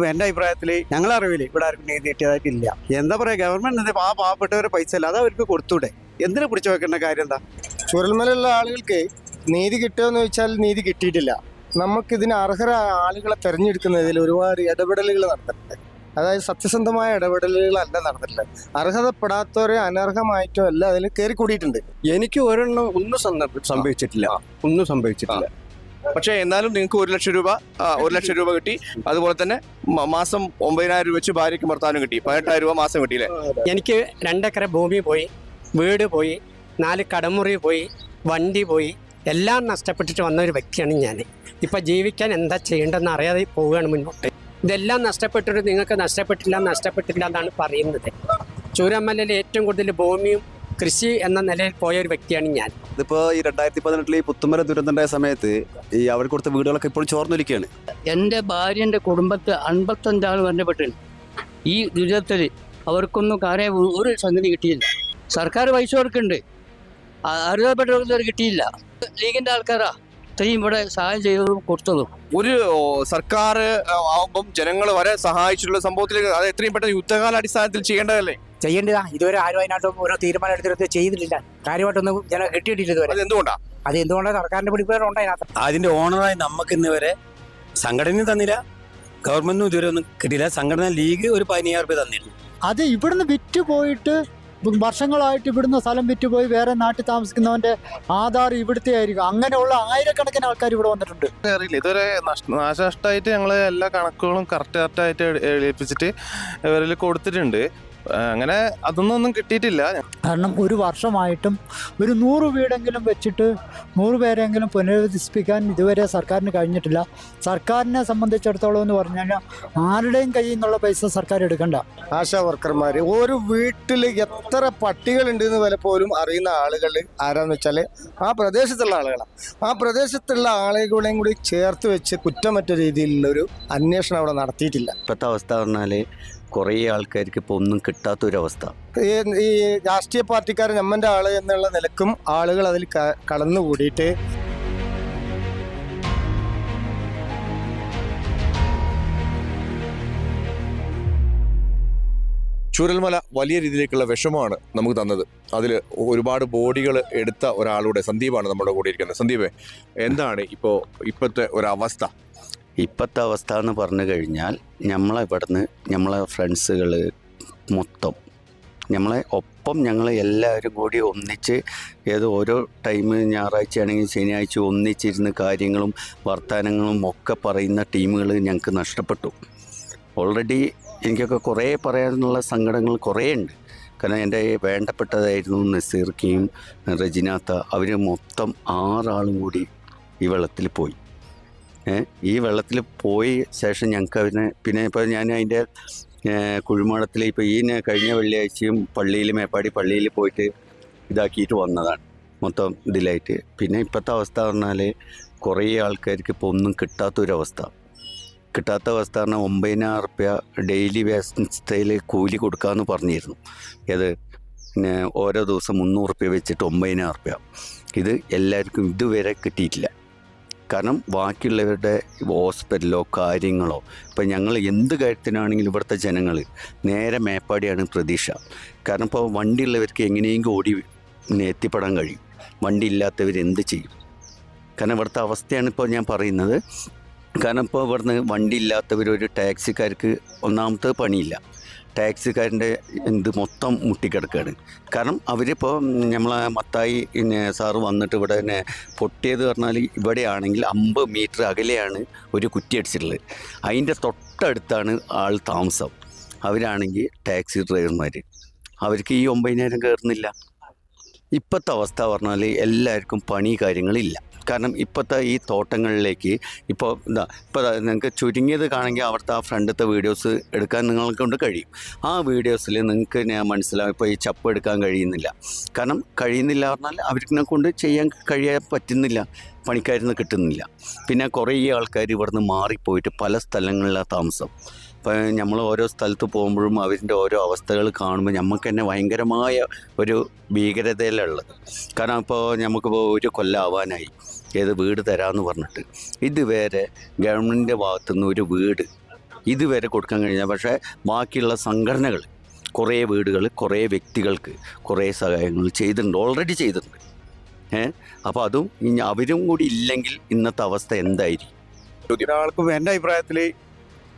എന്റെ അഭിപ്രായത്തിൽ ഞങ്ങളെ അറിവില് ഇവിടെ ആർക്കും നീതി കിട്ടിയതായിട്ടില്ല. എന്താ പറയാ, ഗവൺമെന്റ് പാവപ്പെട്ടവരെ പൈസ അല്ല, അത് അവർക്ക് കൊടുത്തൂടെ? എന്തിനു പിടിച്ചു വെക്കേണ്ട കാര്യം എന്താ? ചുരൽമലയിലുള്ള ആളുകൾക്ക് നീതി കിട്ടുമെന്ന് ചോദിച്ചാൽ നീതി കിട്ടിയിട്ടില്ല. നമുക്കിതിന് അർഹരായ ആളുകളെ തെരഞ്ഞെടുക്കുന്നതിൽ ഒരുപാട് ഇടപെടലുകൾ നടന്നിട്ടുണ്ട്. അതായത് സത്യസന്ധമായ ഇടപെടലുകളല്ല നടന്നിട്ടുള്ളത്. അർഹതപ്പെടാത്തവരെ അനർഹമായിട്ടോ അല്ല അതിൽ കയറി കൂടിയിട്ടുണ്ട്. എനിക്ക് ഒന്നും സംഭവിച്ചിട്ടില്ല. പക്ഷേ എന്നാലും നിങ്ങൾക്ക് 1 ലക്ഷം രൂപ കിട്ടി. അതുപോലെ തന്നെ മാസം 9,000 വെച്ച് ഭാര്യയ്ക്ക് ഭർത്താവിനും കിട്ടി. 18,000 രൂപ മാസം കിട്ടിയില്ലേ? എനിക്ക് 2 ഏക്കർ ഭൂമി പോയി, വീട് പോയി, 4 കടമുറി പോയി, വണ്ടി പോയി, എല്ലാം നഷ്ടപ്പെട്ടിട്ട് വന്ന ഒരു വ്യക്തിയാണ് ഞാൻ. ഇപ്പം ജീവിക്കാൻ എന്താ ചെയ്യേണ്ടതെന്ന് അറിയാതെ പോവുകയാണ് മുന്നോട്ട്. ഇതെല്ലാം നഷ്ടപ്പെട്ടിട്ട് നിങ്ങൾക്ക് നഷ്ടപ്പെട്ടില്ല എന്നാണ് പറയുന്നത്. ചൂരൽമലയിൽ ഏറ്റവും കൂടുതൽ ഭൂമിയും കൃഷി എന്ന നിലയിൽ പോയ ഒരു വ്യക്തിയാണ് ഞാൻ. ഇതിപ്പോ ഈ 2018 പുത്തുമല ദുരന്തമുണ്ടായ സമയത്ത് ഈ അവർ കൊടുത്ത വീടുകളൊക്കെ ഇപ്പോൾ ചോർന്നൊലിക്കുകയാണ്. എൻ്റെ ഭാര്യൻ്റെ കുടുംബത്തിൽ 55 ആൾ മരണപ്പെട്ടിട്ടുണ്ട്. ഈ ദുരിതത്തിൽ അവർക്കൊന്നും കാര്യം ഒരു സംഗതി കിട്ടിയില്ല. സർക്കാർ പൈസ കൊടുക്കുന്നുണ്ട്, അർഹതപ്പെട്ടവർക്ക് കിട്ടിയില്ല. ലീഗിൻ്റെ ആൾക്കാരാ ഇത്രയും ഇവിടെ സഹായം ചെയ്തതും കൊടുത്തതും. ഒരു സർക്കാർ ആവുമ്പം ജനങ്ങൾ വരെ സഹായിച്ചിട്ടുള്ള സംഭവത്തിലേക്ക് അത് എത്രയും പെട്ടെന്ന് യുദ്ധകാലാടിസ്ഥാനത്തിൽ ചെയ്യേണ്ടതല്ലേ? ചെയ്യേണ്ടതാ. ഇതുവരെ ആരും അതിനകത്തും ഓരോ തീരുമാനം എടുത്തിട്ട് ചെയ്തിട്ടില്ല. കാര്യമായിട്ടൊന്നും ജനം കിട്ടിയിട്ടില്ല ഇതുവരെ. അത് എന്തുകൊണ്ടാണ് സർക്കാരിന്റെ പിടിപ്പുണ്ട് അതിനകത്ത്. അതിന്റെ ഓണറായി നമുക്ക് ഇന്ന് വരെ സംഘടനയും തന്നില്ല, ഗവൺമെന്റിനും ഇതുവരെ ഒന്നും കിട്ടിയില്ല. സംഘടന ലീഗ് ഒരു 15,000 രൂപ തന്നിരുന്നു. അത് ഇവിടുന്ന് വിറ്റ് പോയിട്ട് വർഷങ്ങളായിട്ട് ഇവിടുന്ന് സ്ഥലം വിറ്റുപോയി വേറെ നാട്ടിൽ താമസിക്കുന്നവന്റെ ആധാർ ഇവിടുത്തെ ആയിരിക്കും. അങ്ങനെയുള്ള ആയിരക്കണക്കിന് ആൾക്കാർ ഇവിടെ വന്നിട്ടുണ്ട്. അറിയില്ല, ഇതുവരെ നാശനഷ്ടമായിട്ട് ഞങ്ങൾ എല്ലാ കണക്കുകളും കറക്റ്റായിട്ട് ഏൽപ്പിച്ചിട്ട് ഇവരിൽ കൊടുത്തിട്ടുണ്ട്. അങ്ങനെ അതൊന്നും കിട്ടിയിട്ടില്ല. കാരണം ഒരു വർഷമായിട്ടും ഒരു 100 വീടെങ്കിലും വെച്ചിട്ട് 100 പേരെങ്കിലും പുനരധിവസിപ്പിക്കാൻ ഇതുവരെ സർക്കാരിന് കഴിഞ്ഞിട്ടില്ല. സർക്കാരിനെ സംബന്ധിച്ചിടത്തോളം എന്ന് പറഞ്ഞു കഴിഞ്ഞാൽ ആരുടെയും കയ്യിൽ നിന്നുള്ള പൈസ സർക്കാർ എടുക്കണ്ട. ആശാ വർക്കർമാർ ഒരു വീട്ടിൽ എത്ര പട്ടികളുണ്ട് എന്ന് പലപ്പോഴും അറിയുന്ന ആളുകൾ ആരാന്ന് വെച്ചാൽ ആ പ്രദേശത്തുള്ള ആളുകളാണ്. ആ പ്രദേശത്തുള്ള ആളുകളെയും കൂടി ചേർത്ത് വെച്ച് കുറ്റമറ്റ രീതിയിലുള്ളൊരു അന്വേഷണം അവിടെ നടത്തിയിട്ടില്ല. ഇപ്പോഴത്തെ അവസ്ഥ പറഞ്ഞാൽ കുറേ ആൾക്കാർക്ക് ഇപ്പോൾ ഒന്നും കിട്ടാത്തൊരവസ്ഥ. ഈ രാഷ്ട്രീയ പാർട്ടിക്കാർ നമ്മൻ്റെ ആള് എന്നുള്ള നിലക്കും ആളുകൾ അതിൽ കടന്നുകൂടിയിട്ട് ചൂരൽമല വലിയ രീതിയിലേക്കുള്ള വിഷമമാണ് നമുക്ക് തന്നത്. അതിൽ ഒരുപാട് ബോഡികൾ എടുത്ത ഒരാളുടെ സന്ദീപാണ് നമ്മുടെ കൂടെ ഇരിക്കുന്നത്. സന്ദീപേ, എന്താണ് ഇപ്പോഴത്തെ ഒരവസ്ഥ? ഇപ്പോഴത്തെ അവസ്ഥ എന്ന് പറഞ്ഞു കഴിഞ്ഞാൽ നമ്മളെ ഫ്രണ്ട്സുകൾ മൊത്തം നമ്മളെ ഒപ്പം ഞങ്ങൾ എല്ലാവരും കൂടി ഒന്നിച്ച് ഓരോ ടൈം ഞായറാഴ്ചയാണെങ്കിൽ ശനിയാഴ്ച ഒന്നിച്ചിരുന്ന് കാര്യങ്ങളും വർത്തമാനങ്ങളും ഒക്കെ പറയുന്ന ടീമുകൾ ഞങ്ങൾക്ക് നഷ്ടപ്പെട്ടു. ഓൾറെഡി എനിക്കൊക്കെ കുറേ പറയാനുള്ള സങ്കടങ്ങൾ കുറേ ഉണ്ട്. കാരണം എൻ്റെ വേണ്ടപ്പെട്ടതായിരുന്നു നസീർക്കയും റജിനാത്ത, അവർ മൊത്തം 6 ആളും കൂടി ഈ വെള്ളത്തിൽ പോയി. ഈ വെള്ളത്തിൽ പോയ ശേഷം ഞങ്ങൾക്ക് പിന്നെ ഇപ്പോൾ ഞാൻ അതിൻ്റെ കുഴിമാടത്തിൽ ഇപ്പോൾ കഴിഞ്ഞ വെള്ളിയാഴ്ചയും മേപ്പാടി പള്ളിയിൽ പോയിട്ട് ഇതാക്കിയിട്ട് വന്നതാണ് മൊത്തം ഇതിലായിട്ട്. പിന്നെ ഇപ്പോഴത്തെ അവസ്ഥ പറഞ്ഞാൽ കുറേ ആൾക്കാർക്ക് ഇപ്പോൾ ഒന്നും കിട്ടാത്ത അവസ്ഥ പറഞ്ഞാൽ 9,000 രൂപ ഡെയിലി വ്യവസ്ഥയിൽ കൂലി കൊടുക്കാമെന്ന് പറഞ്ഞിരുന്നു. പിന്നെ ഓരോ ദിവസം 300 രൂപ വെച്ചിട്ട് 9,000 രൂപ. ഇത് എല്ലാവർക്കും ഇതുവരെ കിട്ടിയിട്ടില്ല. കാരണം ബാക്കിയുള്ളവരുടെ ഹോസ്പിറ്റലോ കാര്യങ്ങളോ ഇപ്പം ഞങ്ങൾ എന്ത് കാര്യത്തിനാണെങ്കിലും ഇവിടുത്തെ ജനങ്ങൾ നേരെ മേപ്പാടിയാണ് പ്രതീക്ഷ. കാരണം ഇപ്പോൾ വണ്ടിയുള്ളവർക്ക് എങ്ങനെയെങ്കിലും ഓടി എത്തിപ്പെടാൻ കഴിയും, വണ്ടി ഇല്ലാത്തവർ എന്ത് ചെയ്യും? കാരണം ഇവിടുത്തെ അവസ്ഥയാണ് ഇപ്പോൾ ഞാൻ പറയുന്നത്. കാരണം ഇപ്പോൾ ഇവിടുന്ന് വണ്ടി ഇല്ലാത്തവർ ഒരു ടാക്സിക്കാർക്ക് ഒന്നാമത്തെ പണിയില്ല. ടാക്സിക്കാരൻ്റെ മൊത്തം മുട്ടിക്കിടക്കുകയാണ്. കാരണം അവരിപ്പോൾ നമ്മളെ മത്തായി സാറ് വന്നിട്ട് ഇവിടെ തന്നെ പൊട്ടിയത് പറഞ്ഞാൽ ഇവിടെയാണെങ്കിൽ 50 മീറ്റർ അകലെയാണ് ഒരു കുറ്റി അടിച്ചിട്ടുള്ളത്. അതിൻ്റെ തൊട്ടടുത്താണ് ആൾ താമസം. അവരാണെങ്കിൽ ടാക്സി ഡ്രൈവർമാർ, അവർക്ക് ഈ 9,000 കയറുന്നില്ല. ഇപ്പോഴത്തെ അവസ്ഥ പറഞ്ഞാൽ എല്ലാവർക്കും പണി കാര്യങ്ങളില്ല. കാരണം ഇപ്പോഴത്തെ ഈ തോട്ടങ്ങളിലേക്ക് ഇപ്പോൾ നിങ്ങൾക്ക് ചുരുങ്ങിയത് കാണെങ്കിൽ അവിടുത്തെ ആ ഫ്രണ്ടത്തെ വീഡിയോസ് എടുക്കാൻ നിങ്ങളെ കൊണ്ട് കഴിയും. ആ വീഡിയോസിൽ നിങ്ങൾക്ക് ഞാൻ മനസ്സിലാവും ഇപ്പോൾ ഈ ചപ്പ് എടുക്കാൻ കഴിയുന്നില്ല. കാരണം കഴിയുന്നില്ല പറഞ്ഞാൽ അവർക്കിനെ കൊണ്ട് ചെയ്യാൻ പറ്റുന്നില്ല, പണിക്കാരിന്ന് കിട്ടുന്നില്ല. പിന്നെ കുറേ ആൾക്കാർ ഇവിടുന്ന് മാറിപ്പോയിട്ട് പല സ്ഥലങ്ങളിലാണ് താമസം. അപ്പോൾ നമ്മൾ ഓരോ സ്ഥലത്ത് പോകുമ്പോഴും അവരിൻ്റെ ഓരോ അവസ്ഥകൾ കാണുമ്പോൾ നമുക്ക് തന്നെ ഭയങ്കരമായ ഒരു ഭീകരതയിലുള്ളത്. കാരണം ഇപ്പോൾ നമുക്കിപ്പോൾ 1 കൊല്ലമാവാനായി വീട് തരാമെന്ന് പറഞ്ഞിട്ട് ഇതുവരെ ഗവൺമെൻറ്റിൻ്റെ ഭാഗത്തുനിന്ന് ഒരു വീട് ഇതുവരെ കൊടുക്കാൻ കഴിഞ്ഞാൽ. പക്ഷേ ബാക്കിയുള്ള സംഘടനകൾ കുറേ വീടുകൾ കുറേ വ്യക്തികൾക്ക് കുറേ സഹായങ്ങൾ ചെയ്തിട്ടുണ്ട്, ഓൾറെഡി ചെയ്തിട്ടുണ്ട്. അപ്പോൾ അതും ഇനി അവരും കൂടി ഇല്ലെങ്കിൽ ഇന്നത്തെ അവസ്ഥ എന്തായിരിക്കും? ഒരാൾക്കും എൻ്റെ അഭിപ്രായത്തിൽ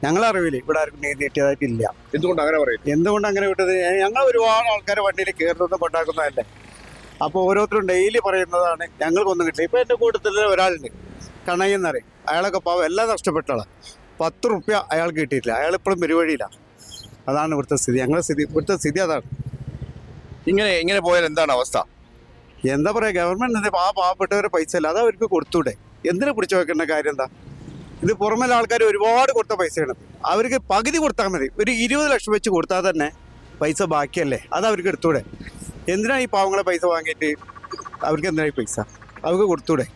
ഞങ്ങളറിവിൽ ഇവിടെ ആർക്കും നീതി കിട്ടിയതായിട്ടില്ല. എന്തുകൊണ്ട് അങ്ങനെ പറയും? എന്തുകൊണ്ട് അങ്ങനെ വിട്ടത്? ഞങ്ങൾ ഒരുപാട് ആൾക്കാരെ വണ്ടിയിൽ കയറുന്നതും കൊണ്ടാക്കുന്നതല്ലേ. അപ്പോൾ ഓരോരുത്തരും ഡെയിലി പറയുന്നതാണ് ഞങ്ങൾക്കൊന്നും കിട്ടില്ല. ഇപ്പോൾ എൻ്റെ കൂട്ടത്തിൽ ഒരാളുണ്ട്, കണയെന്നറിയും. അയാളൊക്കെ പാവം എല്ലാം നഷ്ടപ്പെട്ടാളാണ്. 10 റുപ്യ അയാൾക്ക് കിട്ടിയിട്ടില്ല. അയാളിപ്പോഴും പെരുവഴിയിലാണ്. അതാണ് ഇവിടുത്തെ സ്ഥിതി. ഇവിടുത്തെ സ്ഥിതി അതാണ്. ഇങ്ങനെ പോയാൽ എന്താണ് അവസ്ഥ? എന്താ പറയുക, ഗവൺമെൻറ് പാവപ്പെട്ടവരെ പൈസ ഇല്ല, അത് അവർക്ക് കൊടുത്തൂടെ? എന്തിനു പിടിച്ചു വെക്കേണ്ട കാര്യം എന്താ? ഇത് പുറമെ ആൾക്കാർ ഒരുപാട് കൊടുത്ത പൈസയാണ്. അവർക്ക് പകുതി കൊടുത്താൽ മതി. ഒരു 20 ലക്ഷം വെച്ച് കൊടുത്താൽ തന്നെ പൈസ ബാക്കിയല്ലേ, അത് അവർക്ക് എടുത്തൂടെ? എന്തിനാണ് ഈ പാവങ്ങളെ പൈസ വാങ്ങിയിട്ട് അവർക്ക് എന്തിനാണ് ഈ പൈസ? അവർക്ക് കൊടുത്തൂടെ?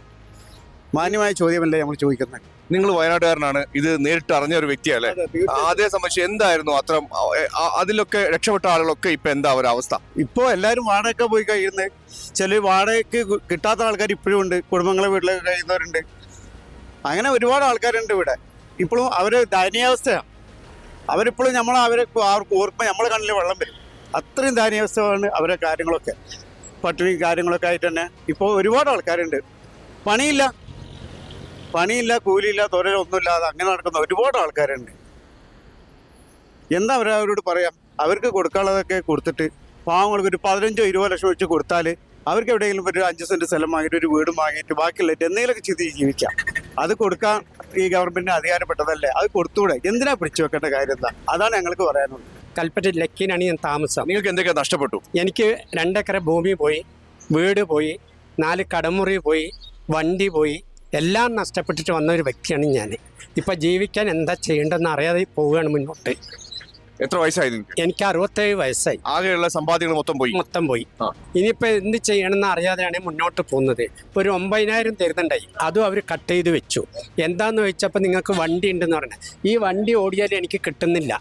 മാന്യമായ ചോദ്യമല്ലേ നമ്മൾ ചോദിക്കുന്നത്. നിങ്ങൾ വയനാട്ടുകാരനാണ്, ഇത് നേരിട്ട് അറിഞ്ഞ ഒരു വ്യക്തിയല്ലേ? അതേ സംബന്ധിച്ച് എന്തായിരുന്നു അത്തരം അതിലൊക്കെ രക്ഷപ്പെട്ട ആളുകളൊക്കെ ഇപ്പൊ എന്താ ഒരു അവസ്ഥ? ഇപ്പോൾ എല്ലാവരും വാടകയൊക്കെ പോയി കഴിയുന്നത്. ചില വാടകയ്ക്ക് കിട്ടാത്ത ആൾക്കാർ ഇപ്പോഴും ഉണ്ട്, കുടുംബങ്ങളെ വീട്ടിലൊക്കെ കഴിയുന്നവരുണ്ട്. അങ്ങനെ ഒരുപാട് ആൾക്കാരുണ്ട് ഇവിടെ. ഇപ്പോഴും അവർ ദയനീയാവസ്ഥയാണ്. അവരിപ്പോഴും അവർക്ക് ഓർമ്മ നമ്മളെ കണ്ണിൽ വെള്ളം വരും. അത്രയും ദയനീയാവസ്ഥയാണ് അവരുടെ കാര്യങ്ങളൊക്കെ. പട്ടിണി കാര്യങ്ങളൊക്കെ ആയിട്ട് തന്നെ ഇപ്പോൾ ഒരുപാട് ആൾക്കാരുണ്ട്. പണിയില്ല, കൂലിയില്ല, തൊഴിലൊന്നുമില്ലാതെ അങ്ങനെ നടക്കുന്ന ഒരുപാട് ആൾക്കാരുണ്ട്. എന്താ അവരോട് പറയാം? അവർക്ക് കൊടുക്കാനുള്ളതൊക്കെ കൊടുത്തിട്ട് പാവങ്ങൾക്ക് ഒരു 15-20 ലക്ഷം വെച്ച് കൊടുത്താൽ അവർക്ക് എവിടെയെങ്കിലും ഒരു 5 സെൻറ്റ് സ്ഥലം വാങ്ങിയിട്ട് ഒരു വീടും വാങ്ങിയിട്ട് ബാക്കിയുള്ള എന്തെങ്കിലുമൊക്കെ ചെയ്ത് ജീവിക്കാം. അത് കൊടുക്കാൻ ഈ ഗവൺമെൻറ്റിന് അധികാരപ്പെട്ടതല്ലേ, അത് കൊടുത്തൂടെ? എന്തിനാ പിടിച്ചു വെക്കേണ്ട കാര്യം എന്താ? അതാണ് ഞങ്ങൾക്ക് പറയാനുള്ളത്. കൽപ്പറ്റ ലക്കിനാണ് ഞാൻ താമസം. നിങ്ങൾക്ക് എന്തൊക്കെ നഷ്ടപ്പെട്ടു? എനിക്ക് 2 ഏക്കർ ഭൂമി പോയി, വീട് പോയി, 4 കടമുറി പോയി, വണ്ടി പോയി, എല്ലാം നഷ്ടപ്പെട്ടിട്ട് വന്ന ഒരു വ്യക്തിയാണ് ഞാൻ. ഇപ്പം ജീവിക്കാൻ എന്താ ചെയ്യേണ്ടതെന്ന് അറിയാതെ പോവുകയാണ് മുന്നോട്ട്. എത്ര വയസ്സായി നിങ്ങൾക്ക്? എനിക്ക് 67 വയസ്സായി. ആകെയുള്ള സമ്പാദ്യങ്ങൾ മൊത്തം പോയി. ഇനിയിപ്പോൾ എന്ത് ചെയ്യണമെന്ന് അറിയാതെയാണ് മുന്നോട്ട് പോകുന്നത്. ഇപ്പോൾ ഒരു 9,000 തരുന്നുണ്ടായി, അതും അവർ കട്ട് ചെയ്ത് വെച്ചു. എന്താന്ന് വെച്ചപ്പോൾ നിങ്ങൾക്ക് വണ്ടി ഉണ്ടെന്ന് പറഞ്ഞത്, ഈ വണ്ടി ഓടിയാൽ എനിക്ക് കിട്ടുന്നില്ല.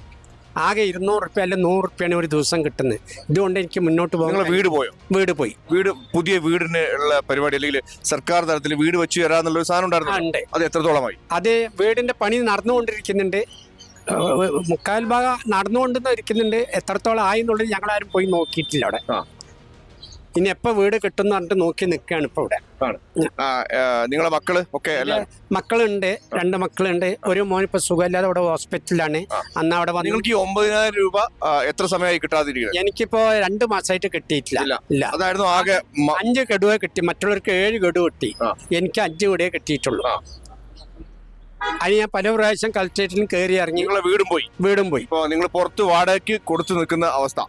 ആകെ 200 റുപ്യ അല്ല 100 റുപ്യാണ് ഒരു ദിവസം കിട്ടുന്നത്. ഇതുകൊണ്ട് എനിക്ക് മുന്നോട്ട് പോകാൻ. വീട് പോയോ? വീട് പോയി. പുതിയ വീടിന് ഉള്ള പരിപാടി അല്ലെങ്കിൽ സർക്കാർ തലത്തിൽ വീട് വെച്ച് തരാന്നുള്ള ഒരു സാധനം ഉണ്ടായിരുന്നു. അത് എത്രത്തോളമായി? അത് വീടിന്റെ പണി നടന്നുകൊണ്ടിരിക്കുന്നുണ്ട്. 3/4 ഭാഗം നടന്നുകൊണ്ടിരിക്കുന്നുണ്ട്. എത്രത്തോളം ആയി എന്നുള്ളത് ഞങ്ങളാരും പോയി നോക്കിയിട്ടില്ല അവിടെ. ഇനി എപ്പോൾ വീട് കിട്ടുമെന്ന് പറഞ്ഞിട്ട് നോക്കി നിൽക്കുകയാണ് ഇപ്പോൾ ഇവിടെ. നിങ്ങളെ മക്കള് ഒക്കെ? മക്കളുണ്ട്, 2 മക്കളുണ്ട്. ഒരു മോൻ ഇപ്പോൾ സുഖമില്ലാതെ അവിടെ ഹോസ്പിറ്റലിലാണ്. അന്ന് അവിടെ വന്ന് നിങ്ങൾക്ക് ഈ 9,000 രൂപ എത്ര സമയമായി കിട്ടാതിരിക്കുന്നത്? എനിക്കിപ്പോ 2 മാസമായിട്ട് കിട്ടിയിട്ടില്ല. ഇല്ല, അതായിരുന്നു ആകെ 5 ഗഡുവേ കിട്ടി. മറ്റുള്ളവർക്ക് 7 ഗഡു കിട്ടി. എനിക്ക് 5 ഗഡുവേ കിട്ടിയിട്ടുള്ളൂ. അതിന് ഞാൻ പല പ്രാവശ്യം കളക്ട്രേറ്റിലും കയറി ഇറങ്ങി. വീടും പോയി. ഇപ്പോൾ നിങ്ങൾ പുറത്ത് വാടകയ്ക്ക് കൊടുത്തു നിൽക്കുന്ന അവസ്ഥ?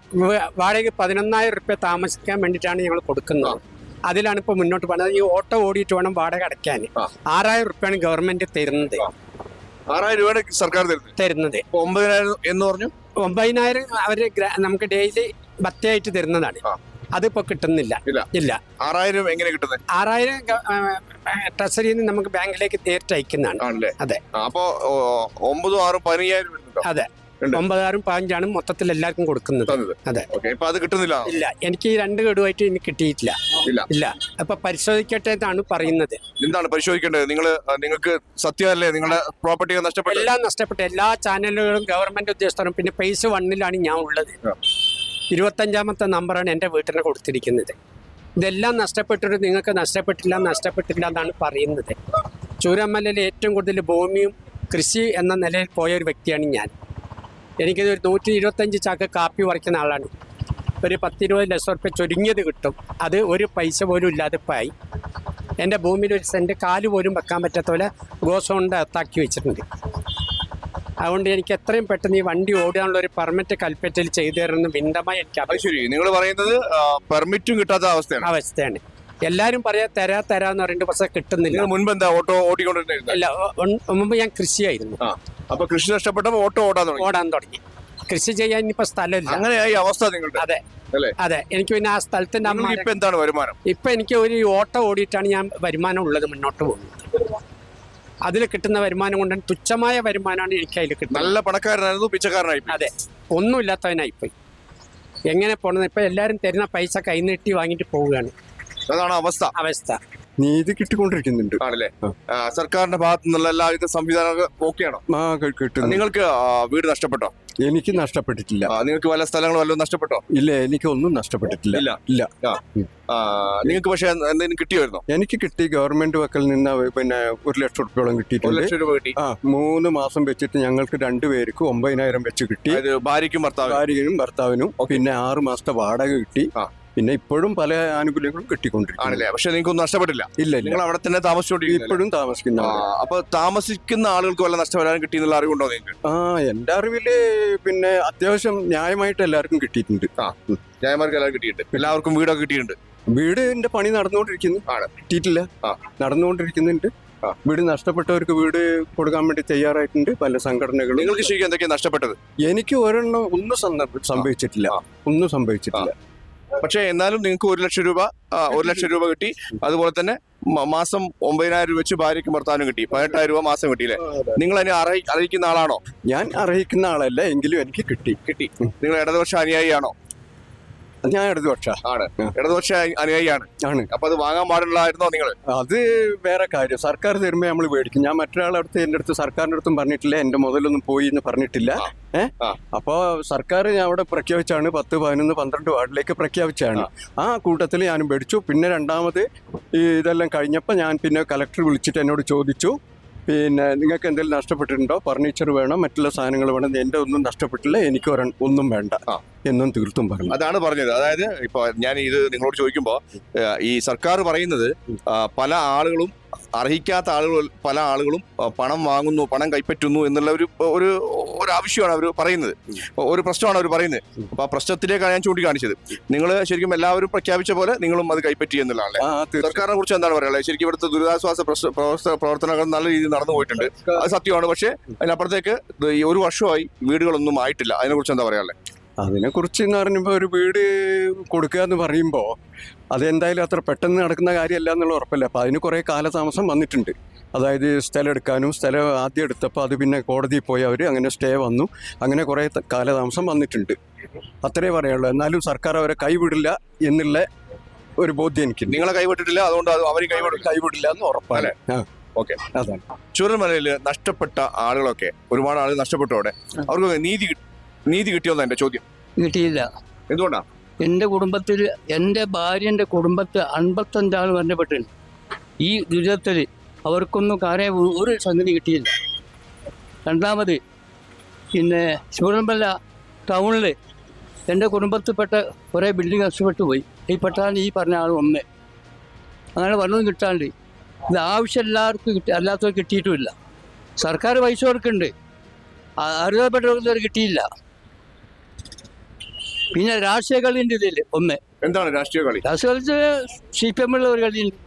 വാടകയ്ക്ക് 11,000 റുപ്യ താമസിക്കാൻ വേണ്ടിയിട്ടാണ് ഞങ്ങൾ കൊടുക്കുന്നത്. അതിലാണ് ഇപ്പോൾ മുന്നോട്ട് പോകുന്നത്. ഈ ഓട്ടോ ഓടിയിട്ട് വേണം വാടക അടയ്ക്കാൻ. 6,000 റുപ്യാണ് ഗവൺമെന്റ് തരുന്നത്. 6,000 രൂപയുടെ സർക്കാർ തരുന്നത്. 9,000 എന്ന് പറഞ്ഞു. 9,000 അവര് നമുക്ക് ഡെയിലി ഭത്തയായിട്ട് തരുന്നതാണ്. അതിപ്പോ കിട്ടുന്നില്ല. 6,000 എങ്ങനെ കിട്ടുന്നത്? 6,000 ട്രഷറിയിൽ നിന്ന് നമുക്ക് ബാങ്കിലേക്ക് നേരിട്ട് അയക്കുന്നതാണ്. അതെ. അപ്പോ 9,000 6,000 15,000. അതെ, 9,000 15,000 മൊത്തത്തിൽ എല്ലാവർക്കും കൊടുക്കുന്നത്. അതെ. അത് കിട്ടുന്നില്ല. ഇല്ല, എനിക്ക് ഈ 2 ഗഡുവായിട്ട് എനിക്ക് കിട്ടിയിട്ടില്ല. ഇല്ല. അപ്പൊ പരിശോധിക്കട്ടെ എന്നാണ് പറയുന്നത്. എന്താണ് പരിശോധിക്കേണ്ടത്? നിങ്ങൾക്ക് സത്യമല്ലേ നിങ്ങളുടെ പ്രോപ്പർട്ടി നഷ്ടപ്പെട്ടു? എല്ലാം നഷ്ടപ്പെട്ടു. എല്ലാ ചാനലുകളും ഗവൺമെന്റ് ഉദ്യോഗസ്ഥരും. പിന്നെ phase 1 ഞാൻ ഉള്ളത്. 25ാമത്തെ നമ്പറാണ് എൻ്റെ വീട്ടിന് കൊടുത്തിരിക്കുന്നത്. ഇതെല്ലാം നഷ്ടപ്പെട്ടിട്ട് നിങ്ങൾക്ക് നഷ്ടപ്പെട്ടില്ല എന്നാണ് പറയുന്നത്. ചൂരമലയിൽ ഏറ്റവും കൂടുതൽ ഭൂമിയും കൃഷി എന്ന നിലയിൽ പോയ ഒരു വ്യക്തിയാണ് ഞാൻ. എനിക്കിത് ഒരു 125 ചാക്ക് കാപ്പി പറിക്കുന്ന ആളാണ്. ഒരു 10-20 ലക്ഷം റുപ്യ ചുരുങ്ങിയത് കിട്ടും. അത് ഒരു പൈസ പോലും ഇല്ലാതെ പോയി. എൻ്റെ ഭൂമിയിൽ ഒരു സെൻറ്റ് കാല് പോലും വെക്കാൻ പറ്റാത്ത പോലെ ഗോസോണ്ട് അകത്താക്കി വെച്ചിട്ടുണ്ട്. അതുകൊണ്ട് എനിക്ക് എത്രയും പെട്ടെന്ന് ഈ വണ്ടി ഓടാനുള്ള ഒരു പെർമിറ്റ് കൽപ്പറ്റയിൽ ചെയ്തു തരുന്ന വിണ്ടമായി എനിക്ക്. ശരി, നിങ്ങൾ പറയുന്നത് പെർമിറ്റും കിട്ടാത്ത അവസ്ഥയാണ്. എല്ലാവരും പറയാ തരാന്ന് പറയുന്നത്, പക്ഷെ കിട്ടുന്നില്ല. മുൻപ് എന്താ ഓട്ടോ ഓടിക്കൊണ്ടിരുന്നില്ല? ഇല്ല, മുമ്പ് ഞാൻ കൃഷിയായിരുന്നു. അപ്പൊ കൃഷി നഷ്ടപ്പെട്ടപ്പോൾ ഓട്ടോ ഓടാൻ തുടങ്ങി. കൃഷി ചെയ്യാൻ ഇനിയിപ്പോ സ്ഥലമില്ല. അങ്ങനെയായി അവസ്ഥ നിങ്ങളുടെ? അതെ. എനിക്ക് പിന്നെ ആ സ്ഥലത്തിന്റെ എന്താണ് വരുമാനം? ഇപ്പൊ എനിക്ക് ഒരു ഓട്ടോ ഓടിയിട്ടാണ് ഞാൻ വരുമാനം ഉള്ളത്, മുന്നോട്ട് പോകുന്നത്. അതിൽ കിട്ടുന്ന വരുമാനം കൊണ്ട് തുച്ഛമായ വരുമാനമാണ് എനിക്ക് അതിൽ കിട്ടുന്നത്. നല്ല പണക്കാരനായിരുന്നു, പിച്ചക്കാരനായി. അതെ, ഒന്നുമില്ലാത്തവനായിപ്പോയി. എങ്ങനെ പോണെന്ന് ഇപ്പൊ എല്ലാവരും തരുന്ന പൈസ കൈനീട്ടി വാങ്ങിയിട്ട് പോവുകയാണ്. അതാണ് അവസ്ഥ. നീതി കിട്ടിക്കൊണ്ടിരിക്കുന്നുണ്ട്. ആണല്ലേ? സർക്കാരിന്റെ ഭാഗത്തു നിന്നുള്ള എല്ലാവിധ സംവിധാനങ്ങൾ ഓക്കെയാണോ? കിട്ടുന്നു. നിങ്ങൾക്ക് വീട് നഷ്ടപ്പെട്ടോ? എനിക്ക് നഷ്ടപ്പെട്ടിട്ടില്ല. നിങ്ങൾക്ക് വല്ല സ്ഥലങ്ങൾ വല്ലതും നഷ്ടപ്പെട്ടോ? ഇല്ല, എനിക്കൊന്നും നഷ്ടപ്പെട്ടിട്ടില്ല. ഇല്ല. നിങ്ങൾക്ക് പക്ഷെ എന്തെങ്കിലും കിട്ടിയായിരുന്നോ? എനിക്ക് കിട്ടി. ഗവൺമെന്റ് വക്കൽ നിന്ന് പിന്നെ 1 ലക്ഷം റുപ്യോളം 1 കിട്ടിയിട്ടുണ്ട്. ലക്ഷം രൂപ കിട്ടി. 3 മാസം വെച്ചിട്ട് ഞങ്ങൾക്ക് 2 പേർക്ക് 9,000 വെച്ച് കിട്ടി. ഭാര്യയ്ക്കും ഭർത്താവിനും. പിന്നെ 6 മാസത്തെ വാടക കിട്ടി. പിന്നെ ഇപ്പോഴും പല ആനുകൂല്യങ്ങളും കിട്ടിക്കൊണ്ടിരിക്കും. ആണല്ലേ? പക്ഷെ നിങ്ങൾക്കൊന്നും നഷ്ടപ്പെട്ടില്ല. ഇല്ല, നിങ്ങൾ അവിടെ തന്നെ താമസിച്ചോണ്ടിരിക്കും. ഇപ്പോഴും താമസിക്കുന്ന. അപ്പൊ താമസിക്കുന്ന ആളുകൾക്ക് വല്ല നഷ്ടപരിഹാരം കിട്ടിയെന്നുള്ള അറിവുണ്ടോ നിങ്ങൾക്ക്? എന്റെ അറിവില് പിന്നെ അത്യാവശ്യം ന്യായമായിട്ട് എല്ലാവർക്കും കിട്ടിയിട്ടുണ്ട്. ന്യായമാർക്ക് എല്ലാവരും കിട്ടിയിട്ടുണ്ട്. എല്ലാവർക്കും വീടൊക്കെ കിട്ടിയിട്ടുണ്ട്. വീടിന്റെ പണി നടന്നുകൊണ്ടിരിക്കുന്നു. കിട്ടിയിട്ടില്ല, നടന്നുകൊണ്ടിരിക്കുന്നുണ്ട്. വീട് നഷ്ടപ്പെട്ടവർക്ക് വീട് കൊടുക്കാൻ വേണ്ടി തയ്യാറായിട്ടുണ്ട് പല സംഘടനകളും. നിങ്ങൾക്ക് ശരിക്കും എന്തൊക്കെയാണ് നഷ്ടപ്പെട്ടത്? എനിക്ക് ഒന്നും സംഭവിച്ചിട്ടില്ല. പക്ഷേ എന്നാലും നിങ്ങൾക്ക് 1 ലക്ഷം രൂപ 1 ലക്ഷം രൂപ കിട്ടി. അതുപോലെ തന്നെ മാസം 9,000 രൂപ വെച്ച് ഭാര്യയ്ക്കും ഭർത്താവിനും കിട്ടി. 18,000 രൂപ മാസം കിട്ടിയില്ലേ? നിങ്ങൾ അതിനെ അറിയിക്കുന്ന ആളാണോ? ഞാൻ അർഹിക്കുന്ന ആളല്ല, എങ്കിലും എനിക്ക് കിട്ടി. നിങ്ങൾ ഇടതുപക്ഷ അനുയായിയാണോ? ഞാൻ ഇടതുപക്ഷ ആണ്. ഇടതുപക്ഷ അനുയായിയാണ്. അപ്പൊ അത് വാങ്ങാൻ പാടുള്ളായിരുന്നോ നിങ്ങൾ? അത് വേറെ കാര്യം. സർക്കാർ തരുമ്പോ നമ്മൾ മേടിക്കും. ഞാൻ മറ്റൊരാളടുത്ത് എന്റെ അടുത്ത് സർക്കാരിന്റെ അടുത്തും പറഞ്ഞിട്ടില്ല, എന്റെ മുതലൊന്നും പോയി എന്ന് പറഞ്ഞിട്ടില്ല. അപ്പോ സർക്കാർ ഞാൻ അവിടെ പ്രഖ്യാപിച്ചാണ് 10, 11, 12 വാർഡിലേക്ക് പ്രഖ്യാപിച്ചാണ്. ആ കൂട്ടത്തിൽ ഞാനും മേടിച്ചു. പിന്നെ രണ്ടാമത് ഇതെല്ലാം കഴിഞ്ഞപ്പോൾ ഞാൻ പിന്നെ കലക്ടർ വിളിച്ചിട്ട് എന്നോട് ചോദിച്ചു, പിന്നെ നിങ്ങൾക്ക് എന്തെങ്കിലും നഷ്ടപ്പെട്ടിട്ടുണ്ടോ? ഫർണിച്ചർ വേണം, മറ്റുള്ള സാധനങ്ങൾ വേണം. എൻ്റെ ഒന്നും നഷ്ടപ്പെട്ടില്ല, എനിക്ക് ഒന്നും വേണ്ട എന്നും തീർത്തും പറഞ്ഞു. അതാണ് പറഞ്ഞത്. അതായത് ഇപ്പൊ ഞാൻ ഇത് നിങ്ങളോട് ചോദിക്കുമ്പോൾ ഈ സർക്കാർ പറയുന്നത് പല ആളുകളും അർഹിക്കാത്ത പല ആളുകളും പണം വാങ്ങുന്നു, പണം കൈപ്പറ്റുന്നു എന്നുള്ള ഒരു ആവശ്യമാണ് അവർ പറയുന്നത്, ഒരു പ്രശ്നമാണ് അവർ പറയുന്നത്. അപ്പൊ ആ പ്രശ്നത്തിലേക്കാണ് ഞാൻ ചൂണ്ടിക്കാണിച്ചത്. നിങ്ങൾ ശരിക്കും എല്ലാവരും പ്രഖ്യാപിച്ച പോലെ നിങ്ങളും അത് കൈപ്പറ്റി എന്നുള്ളതാണ്. സർക്കാരിനെ കുറിച്ച് എന്താണ് പറയുള്ളത്? ശരിക്കും ഇവിടുത്തെ ദുരിതാശ്വാസ പ്രവർത്തനങ്ങൾ നല്ല രീതിയിൽ നടന്നു പോയിട്ടുണ്ട്, അത് സത്യമാണ്. പക്ഷേ അതിനപ്പുറത്തേക്ക് ഈ 1 വർഷമായി വീടുകളൊന്നും ആയിട്ടില്ല. അതിനെക്കുറിച്ച് എന്താ പറയാനുള്ളത്? അതിനെക്കുറിച്ച് എന്ന് പറയുമ്പോൾ ഒരു വീട് കൊടുക്കുക എന്ന് പറയുമ്പോൾ അതെന്തായാലും അത്ര പെട്ടെന്ന് നടക്കുന്ന കാര്യമല്ല എന്നുള്ള ഉറപ്പല്ല. അപ്പോൾ അതിന് കുറേ കാലതാമസം വന്നിട്ടുണ്ട്. അതായത് സ്ഥലം എടുക്കാനും, സ്ഥലം ആദ്യം എടുത്തപ്പോൾ അത് പിന്നെ കോടതിയിൽ പോയി അവർ അങ്ങനെ സ്റ്റേ വന്നു, അങ്ങനെ കുറേ കാലതാമസം വന്നിട്ടുണ്ട്. അത്രേ പറയുള്ളൂ. എന്നാലും സർക്കാർ അവരെ കൈവിടില്ല എന്നുള്ള ഒരു ബോധ്യം എനിക്ക്. നിങ്ങളെ കൈവിട്ടിട്ടില്ല, അതുകൊണ്ട് അവർ കൈവിടില്ല എന്ന് ഉറപ്പല്ലേ? ഓക്കെ. അതാണ് ചൂരൽമലയിൽ നഷ്ടപ്പെട്ട ആളുകളൊക്കെ ഒരുപാട് ആളുകൾ നഷ്ടപ്പെട്ടോടെ അവർക്ക് നീതി കിട്ടിയോന്നാ എൻ്റെ ചോദ്യം. കിട്ടിയില്ല. എന്തുകൊണ്ടാ? എൻ്റെ കുടുംബത്തിൽ, എൻ്റെ ഭാര്യൻ്റെ കുടുംബത്തിൽ 55 ആൾ മരണപ്പെട്ടിട്ടുണ്ട്. ഈ ദുരിതത്തിൽ അവർക്കൊന്നും കാര്യം ഒരു സംഗതി കിട്ടിയില്ല. രണ്ടാമത് പിന്നെ ചൂരൽമല ടൗണിൽ എൻ്റെ കുടുംബത്തിൽപ്പെട്ട കുറേ ബിൽഡിംഗ് നഷ്ടപ്പെട്ടു പോയി. ഈ പെട്ടാണ് ഈ പറഞ്ഞ ആൾ ഒന്ന്. അങ്ങനെ വല്ലതും കിട്ടാണ്ട് ഇത് ആവശ്യം എല്ലാവർക്കും അല്ലാത്തവർക്ക് കിട്ടിയിട്ടുമില്ല. സർക്കാർ പൈസ കൊടുക്കുന്നുണ്ട്, അർഹതപ്പെട്ടവർക്ക് കിട്ടിയില്ല. പിന്നെ രാഷ്ട്രീയ കളിൻ്റെ ഇതിൽ ഒന്ന്. എന്താണ് രാഷ്ട്രീയ കളി? രാഷ്ട്രീയ CPM ഉള്ള ഒരു കളിയുണ്ട്.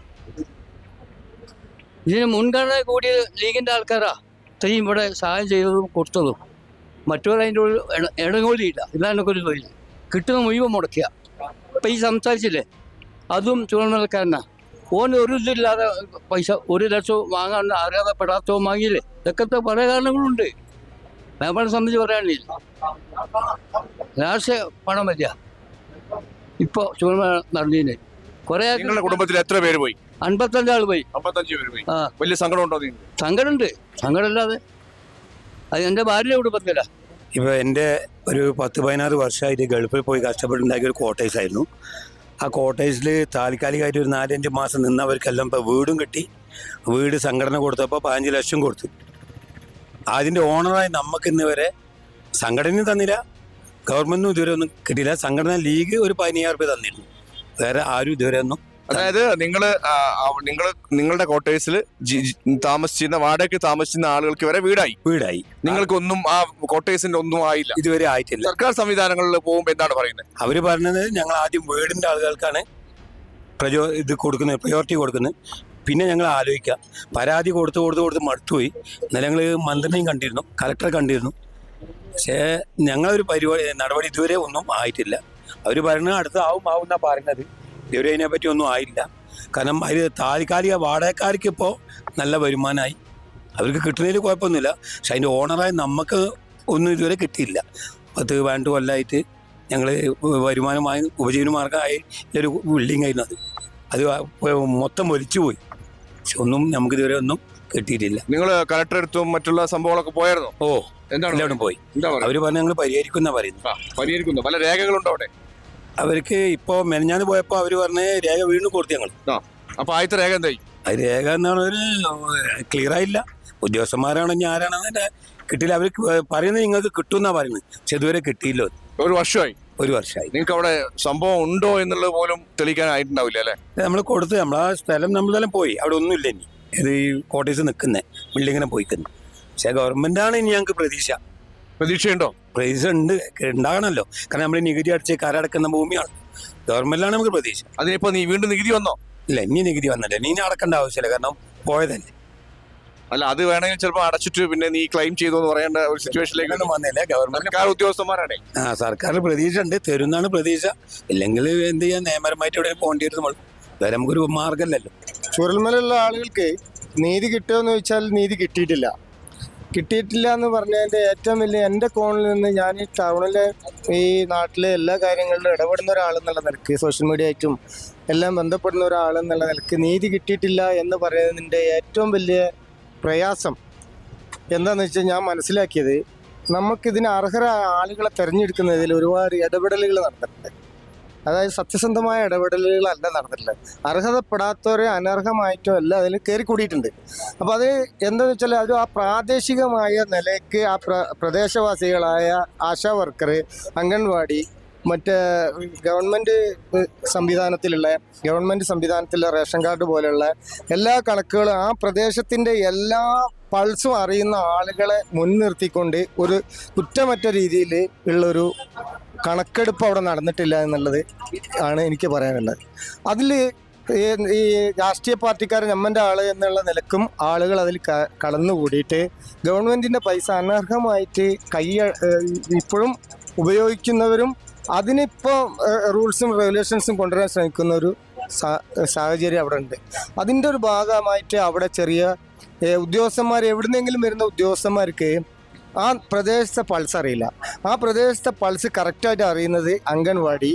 ഇതിന് മുൻഗണന കൂടിയ ലീഗിൻ്റെ ആൾക്കാരാ ഇത്രയും ഇവിടെ സഹായം ചെയ്തതും കൊടുത്തതും. മറ്റൊരു അതിൻ്റെ ഉള്ളിൽ ഇടങ്ങോലിയില്ല. ഇതാണ് ഒരു തൊഴിൽ കിട്ടുന്ന മുഴുവൻ മുടക്കുക. ഇപ്പം ഈ സംസാരിച്ചില്ലേ, അതും ചുവന്നൽക്കാരനാ. ഓന് ഒരു ഇതില്ലാതെ പൈസ 1 ലക്ഷം വാങ്ങാൻ അർഹതപ്പെടാത്തവൻ വാങ്ങിയില്ലേ. ഇതൊക്കെ പല കാരണങ്ങളുണ്ട്. നമ്മളെ സംബന്ധിച്ച് പറയാനില്ല. രാഷ്ട്രീയ പണം വരിക ഇപ്പോൾ ചുവന്ന നടന്നതിന് കുറേ. നിങ്ങളുടെ കുടുംബത്തിൽ എത്ര പേര് പോയി? 55 ആൾ പോയി. 55 പേര് പോയി. വലിയ സങ്കടമുണ്ടോ? സങ്കടമുണ്ട്. സങ്കടമില്ലാതെ അത് എൻ്റെ ഭാര്യയുടെ കുടുംബത്തില. ഇപ്പോൾ എൻ്റെ ഒരു 10-16 വർഷമായിട്ട് ഗൾഫിൽ പോയി കഷ്ടപ്പെട്ടുണ്ടാക്കിയ ഒരു കോട്ടേഴ്സ് ആയിരുന്നു. ആ കോട്ടേഴ്സിൽ താൽക്കാലികമായിട്ട് ഒരു 4-5 മാസം നിന്നവർക്കെല്ലാം ഇപ്പോൾ വീടും കിട്ടി. വീട് സംഘടന കൊടുത്തപ്പോൾ 15 ലക്ഷം കൊടുത്തു. അതിൻ്റെ ഓണറായി നമുക്ക് ഇന്ന് വരെ സംഘടനയും തന്നില്ല, ഗവൺമെൻറ്റും ഇതുവരെ ഒന്നും കിട്ടിയില്ല. സംഘടന ലീഗ് ഒരു 15,000 രൂപ തന്നിരുന്നു, വേറെ ആരും ഇതുവരെ ഒന്നും. അതായത് നിങ്ങളുടെ ക്വാർട്ടേഴ്സിൽ താമസിച്ചിരുന്ന, വാടകയ്ക്ക് താമസിച്ചിരുന്ന ആളുകൾക്ക് വരെ വീടായി. നിങ്ങൾക്കൊന്നും ആ ക്വാർട്ടേഴ്സിന്റെ ഒന്നും ആയില്ല, ഇതുവരെ ആയിട്ടില്ല. സർക്കാർ സംവിധാനങ്ങളിൽ പോകുമ്പോൾ എന്താണ് പറയുന്നത്? അവർ പറഞ്ഞത് ഞങ്ങൾ ആദ്യം വീടിൻ്റെ ആളുകൾക്കാണ് പ്രയോറിറ്റി കൊടുക്കുന്നത്. പിന്നെ ഞങ്ങൾ ആലോചിക്കുക, പരാതി കൊടുത്ത് മടുത്തുപോയി. ഇന്നലെ ഞങ്ങൾ മന്ത്രിനെയും കണ്ടിരുന്നു, കലക്ടറെ കണ്ടിരുന്നു. പക്ഷേ ഞങ്ങളൊരു നടപടി ഇതുവരെ ഒന്നും ആയിട്ടില്ല. അവർ പറയുന്നത് അടുത്ത ആവുമെന്നാണ് പറയുന്നത്. ഇതുവരെ അതിനെപ്പറ്റി ഒന്നും ആയില്ല. കാരണം അതിൽ താൽക്കാലിക വാടകക്കാർക്ക് ഇപ്പോൾ നല്ല വരുമാനമായി, അവർക്ക് കിട്ടുന്നതിൽ കുഴപ്പമൊന്നുമില്ല. പക്ഷെ അതിൻ്റെ ഓണറായി നമുക്ക് ഒന്നും ഇതുവരെ കിട്ടിയില്ല. 10-12 കൊല്ലമായിട്ട് ഞങ്ങൾ വരുമാനമായി ഉപജീവന മാർഗമായി ഒരു ബിൽഡിംഗ് ആയിരുന്നു. അത് മൊത്തം ഒലിച്ചു പോയി. പക്ഷെ ഒന്നും നമുക്കിതുവരെ ഒന്നും കിട്ടിയിട്ടില്ല. നിങ്ങൾ കളക്ടർ അടുത്തും മറ്റുള്ള സംഭവങ്ങളൊക്കെ പോയായിരുന്നോ? ഓ, എന്താണ് എല്ലാവരും പോയി. എന്താ പറയുക? അവർ പറഞ്ഞ് ഞങ്ങൾ പരിഹരിക്കുന്ന പറയുന്നു. പരിഹരിക്കുന്നു. പല രേഖകളുണ്ടോ അവിടെ? അവർക്ക് ഇപ്പോൾ മെനഞ്ഞാന്ന് പോയപ്പോൾ അവർ പറഞ്ഞ് രേഖ വീണ്ടും കൊടുത്തു ഞങ്ങൾ. അപ്പൊ ആദ്യത്തെ രേഖ എന്തായി? അത് രേഖ എന്നാണ് ഒരു ക്ലിയർ ആയില്ല. ഉദ്യോഗസ്ഥന്മാരാണോ ഇനി ആരാണോ അതിന്റെ കിട്ടിയില്ല. അവർ പറയുന്നത് നിങ്ങൾക്ക് കിട്ടുമെന്നാ പറയുന്നത്. പക്ഷെ ഇതുവരെ കിട്ടിയില്ലോ. ഒരു വർഷമായി. നിങ്ങൾക്ക് അവിടെ സംഭവം ഉണ്ടോ എന്നുള്ളത് പോലും തെളിയിക്കാനായിട്ടുണ്ടാവില്ല അല്ലെ? നമ്മൾ കൊടുത്ത് നമ്മളാ സ്ഥലം നമ്മളെല്ലാം പോയി. അവിടെ ഒന്നുമില്ല ഇനി. ഇത് ഈ കോട്ടേഴ്സ് നിൽക്കുന്നത് ബിൽഡിങ്ങിനെ പോയിക്കുന്നു. പക്ഷെ ഗവൺമെന്റാണ് ഇനി ഞങ്ങൾക്ക് പ്രതീക്ഷയുണ്ടോ? പ്രതീക്ഷ ഉണ്ടാകണമല്ലോ. കാരണം നമ്മൾ നികുതി അടിച്ച് കരടക്കുന്ന ഭൂമിയാണ്. ഗവൺമെന്റിലാണ് നമുക്ക് പ്രതീക്ഷ. അതിനിപ്പോ നീ വീണ്ടും നികുതി വന്നോ? ഇല്ല, ഇനി നികുതി വന്നില്ല. ഇനി അടക്കേണ്ട ആവശ്യമില്ല. കാരണം പോയതല്ലേ. അല്ല, അത് വേണമെങ്കിൽ ചിലപ്പോൾ അടച്ചിട്ട് പിന്നെ നീ ക്ലെയിം ചെയ്തു എന്ന് പറയേണ്ട ഒരു സിറ്റുവേഷനിലേക്ക് വന്നില്ല. ഗവൺമെന്റ് ഉദ്യോഗസ്ഥന്മാരാണേ. സർക്കാരിന് പ്രതീക്ഷ ഉണ്ട്, തരുന്നാണ് പ്രതീക്ഷ. ഇല്ലെങ്കിൽ എന്ത് ചെയ്യാൻ, നിയമപരമായിട്ട് ഇവിടെ പോകേണ്ടി വരും. നമ്മൾ വേറെ നമുക്കൊരു മാർഗമല്ലല്ലോ. ചുരൽമലയുള്ള ആളുകൾക്ക് നീതി കിട്ടുമെന്ന് ചോദിച്ചാൽ നീതി കിട്ടിയിട്ടില്ല എന്ന് പറഞ്ഞതിൻ്റെ ഏറ്റവും വലിയ എൻ്റെ കോണിൽ നിന്ന് ഞാൻ ഈ ടൗണിലെ ഈ നാട്ടിലെ എല്ലാ കാര്യങ്ങളിലും ഇടപെടുന്ന ഒരാളെന്നുള്ള നിലക്ക്, സോഷ്യൽ മീഡിയ ആയിട്ടും എല്ലാം ബന്ധപ്പെടുന്ന ഒരാളെന്നുള്ള നിലക്ക് നീതി കിട്ടിയിട്ടില്ല എന്ന് പറയുന്നതിൻ്റെ ഏറ്റവും വലിയ പ്രയാസം എന്താണെന്ന് വെച്ചാൽ, ഞാൻ മനസ്സിലാക്കിയത് നമുക്കിതിന് അർഹരായ ആളുകളെ തിരഞ്ഞെടുക്കുന്നതിൽ ഒരുപാട് ഇടപെടലുകൾ നടന്നിട്ടുണ്ട്. അതായത് സത്യസന്ധമായ ഇടപെടലുകളല്ല നടന്നിട്ടുള്ളത്. അർഹതപ്പെടാത്തവരെ അനർഹമായിട്ടോ അല്ല അതിൽ കയറി കൂടിയിട്ടുണ്ട്. അപ്പോൾ അത് എന്താണെന്ന് വെച്ചാൽ, അത് ആ പ്രാദേശികമായ നിലയ്ക്ക് ആ പ്രദേശവാസികളായ ആശാ വർക്കർ, അംഗൻവാടി, മറ്റ് ഗവൺമെൻറ് സംവിധാനത്തിലുള്ള റേഷൻ കാർഡ് പോലെയുള്ള എല്ലാ കണക്കുകളും ആ പ്രദേശത്തിൻ്റെ എല്ലാ പൾസും അറിയുന്ന ആളുകളെ മുൻനിർത്തിക്കൊണ്ട് ഒരു കുറ്റമറ്റ രീതിയിൽ ഉള്ളൊരു കണക്കെടുപ്പ് അവിടെ നടന്നിട്ടില്ല എന്നുള്ളത് ആണ് എനിക്ക് പറയാനുള്ളത്. അതിൽ ഈ രാഷ്ട്രീയ പാർട്ടിക്കാർ നമ്മൻ്റെ ആൾ എന്നുള്ള നിലക്കും ആളുകൾ അതിൽ കടന്നുകൂടിയിട്ട് ഗവൺമെൻറ്റിൻ്റെ പൈസ അനർഹമായിട്ട് ഇപ്പോഴും ഉപയോഗിക്കുന്നവരും അതിനിപ്പോൾ റൂൾസും റെഗുലേഷൻസും കൊണ്ടുവരാൻ ശ്രമിക്കുന്ന ഒരു സാഹചര്യം അവിടെ ഉണ്ട്. അതിൻ്റെ ഒരു ഭാഗമായിട്ട് അവിടെ ചെറിയ ഉദ്യോഗസ്ഥന്മാർ, എവിടുന്നെങ്കിലും വരുന്ന ഉദ്യോഗസ്ഥന്മാർക്ക് ആ പ്രദേശത്തെ പൾസ് അറിയില്ല. ആ പ്രദേശത്തെ പൾസ് കറക്റ്റായിട്ട് അറിയുന്നത് അംഗൻവാടി,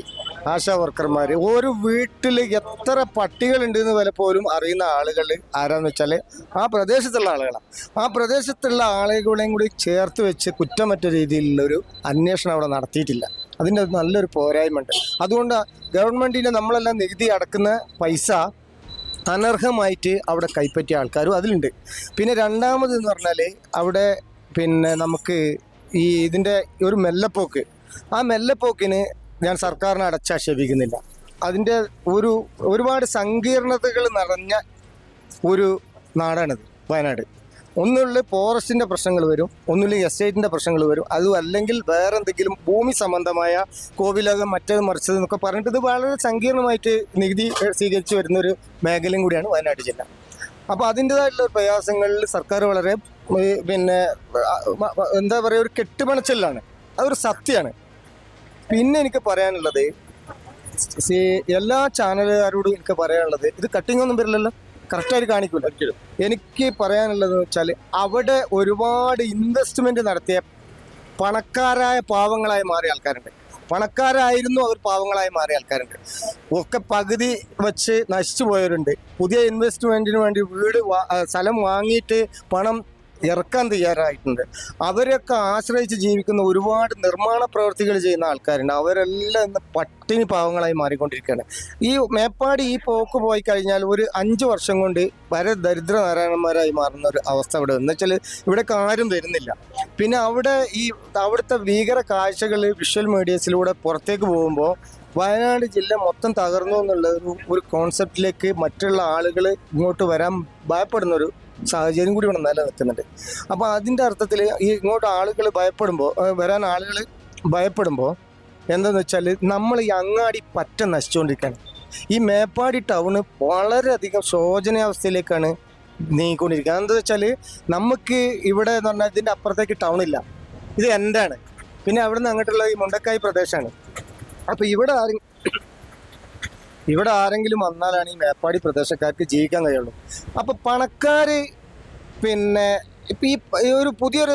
ആശാ വർക്കർമാർ. ഒരു വീട്ടിൽ എത്ര പട്ടികളുണ്ടെന്ന് വരെ പോലും അറിയുന്ന ആളുകൾ ആരാന്ന് വെച്ചാൽ ആ പ്രദേശത്തുള്ള ആളുകളാണ്. ആ പ്രദേശത്തുള്ള ആളുകളെയും കൂടി ചേർത്ത് വെച്ച് കുറ്റമറ്റ രീതിയിലുള്ളൊരു അന്വേഷണം അവിടെ നടത്തിയിട്ടില്ല. അതിൻ്റെ നല്ലൊരു പോരായ്മയുണ്ട്. അതുകൊണ്ട് ഗവൺമെൻറ്റിന് നമ്മളെല്ലാം നികുതി അടക്കുന്ന പൈസ അനർഹമായിട്ട് അവിടെ കൈപ്പറ്റിയ ആൾക്കാരും അതിലുണ്ട്. പിന്നെ രണ്ടാമതെന്ന് പറഞ്ഞാൽ അവിടെ നമുക്ക് ഈ ഇതിൻ്റെ ഒരു മെല്ലപ്പോക്ക്, ആ മെല്ലപ്പോക്കിന് ഞാൻ സർക്കാരിനെ അടച്ചാക്ഷേപിക്കുന്നില്ല. അതിൻ്റെ ഒരുപാട് സങ്കീർണതകൾ നിറഞ്ഞ ഒരു നാടാണിത് വയനാട്. ഒന്നുള്ളിൽ ഫോറസ്റ്റിൻ്റെ പ്രശ്നങ്ങൾ വരും, ഒന്നുമില്ലെങ്കിൽ എസ്റ്റേറ്റിൻ്റെ പ്രശ്നങ്ങൾ വരും, അതും അല്ലെങ്കിൽ വേറെ എന്തെങ്കിലും ഭൂമി സംബന്ധമായ കോവിലകം മറ്റേത് മറിച്ചത് എന്നൊക്കെ പറഞ്ഞിട്ട് ഇത് വളരെ സങ്കീർണമായിട്ട് നികുതി സ്വീകരിച്ച് വരുന്നൊരു മേഖലയും കൂടിയാണ് വയനാട് ജില്ല. അപ്പോൾ അതിൻ്റേതായിട്ടുള്ള പ്രയാസങ്ങളിൽ സർക്കാർ വളരെ എന്താ പറയുക, ഒരു കെട്ടുപണച്ചലാണ്. അതൊരു സത്യമാണ്. പിന്നെ എനിക്ക് പറയാനുള്ളത്, എല്ലാ ചാനലുകാരോടും എനിക്ക് പറയാനുള്ളത്, ഇത് കട്ടിങ് ഒന്നും വരില്ലല്ലോ, കറക്റ്റായിട്ട് കാണിക്കില്ല. എനിക്ക് പറയാനുള്ളത് വെച്ചാൽ, അവിടെ ഒരുപാട് ഇൻവെസ്റ്റ്മെൻറ്റ് നടത്തിയ പണക്കാരായ പാവങ്ങളായി മാറിയ ആൾക്കാരുണ്ട്. പണക്കാരായിരുന്നു അവർ പാവങ്ങളായി മാറിയ ആൾക്കാരുണ്ട്. ഒക്കെ പകുതി വെച്ച് നശിച്ചു പോയവരുണ്ട്. പുതിയ ഇൻവെസ്റ്റ്മെൻറ്റിന് വേണ്ടി സ്ഥലം വാങ്ങിയിട്ട് പണം ഇറക്കാൻ തയ്യാറായിട്ടുണ്ട്. അവരൊക്കെ ആശ്രയിച്ച് ജീവിക്കുന്ന ഒരുപാട് നിർമ്മാണ പ്രവൃത്തികൾ ചെയ്യുന്ന ആൾക്കാരുണ്ട്. അവരെല്ലാം ഇന്ന് പട്ടിണി പാവങ്ങളായി മാറിക്കൊണ്ടിരിക്കുകയാണ്. ഈ മേപ്പാടി ഈ പോക്ക് പോയി കഴിഞ്ഞാൽ ഒരു 5 വർഷം കൊണ്ട് വരെ ദരിദ്ര നാരായണന്മാരായി മാറുന്ന ഒരു അവസ്ഥ ഇവിടെ. എന്നുവെച്ചാൽ ഇവിടേക്ക് ആരും വരുന്നില്ല. പിന്നെ അവിടുത്തെ ഭീകര കാഴ്ചകൾ വിഷ്വൽ മീഡിയസിലൂടെ പുറത്തേക്ക് പോകുമ്പോൾ വയനാട് ജില്ല മൊത്തം തകർന്നു എന്നുള്ള ഒരു കോൺസെപ്റ്റിലേക്ക് മറ്റുള്ള ആളുകൾ ഇങ്ങോട്ട് വരാൻ ഭയപ്പെടുന്നൊരു സാഹചര്യം കൂടി ഇവിടെ നിലനിൽക്കുന്നുണ്ട്. അപ്പോൾ അതിൻ്റെ അർത്ഥത്തിൽ ഈ ഇങ്ങോട്ട് ആളുകൾ വരാൻ ആളുകൾ ഭയപ്പെടുമ്പോൾ എന്താണെന്ന് വെച്ചാൽ, നമ്മൾ ഈ അങ്ങാടി പറ്റ നശിച്ചുകൊണ്ടിരിക്കുകയാണ്. ഈ മേപ്പാടി ടൗണ് വളരെയധികം ശോചനീയാവസ്ഥയിലേക്കാണ് നീങ്ങിക്കൊണ്ടിരിക്കുന്നത്. എന്താണെന്ന് വെച്ചാൽ, നമുക്ക് ഇവിടെ എന്ന് പറഞ്ഞാൽ ഇതിൻ്റെ അപ്പുറത്തേക്ക് ടൗണില്ല, ഇത് എൻ്റെയാണ്. പിന്നെ അവിടെ നിന്ന് അങ്ങോട്ടുള്ള ഈ മുണ്ടക്കായ് പ്രദേശമാണ്. അപ്പോൾ ഇവിടെ ആരെങ്കിലും വന്നാലാണ് ഈ മേപ്പാടി പ്രദേശക്കാർക്ക് ജീവിക്കാൻ കഴിയുള്ളൂ. അപ്പോൾ പണക്കാർ ഇപ്പം ഈ ഒരു പുതിയൊരു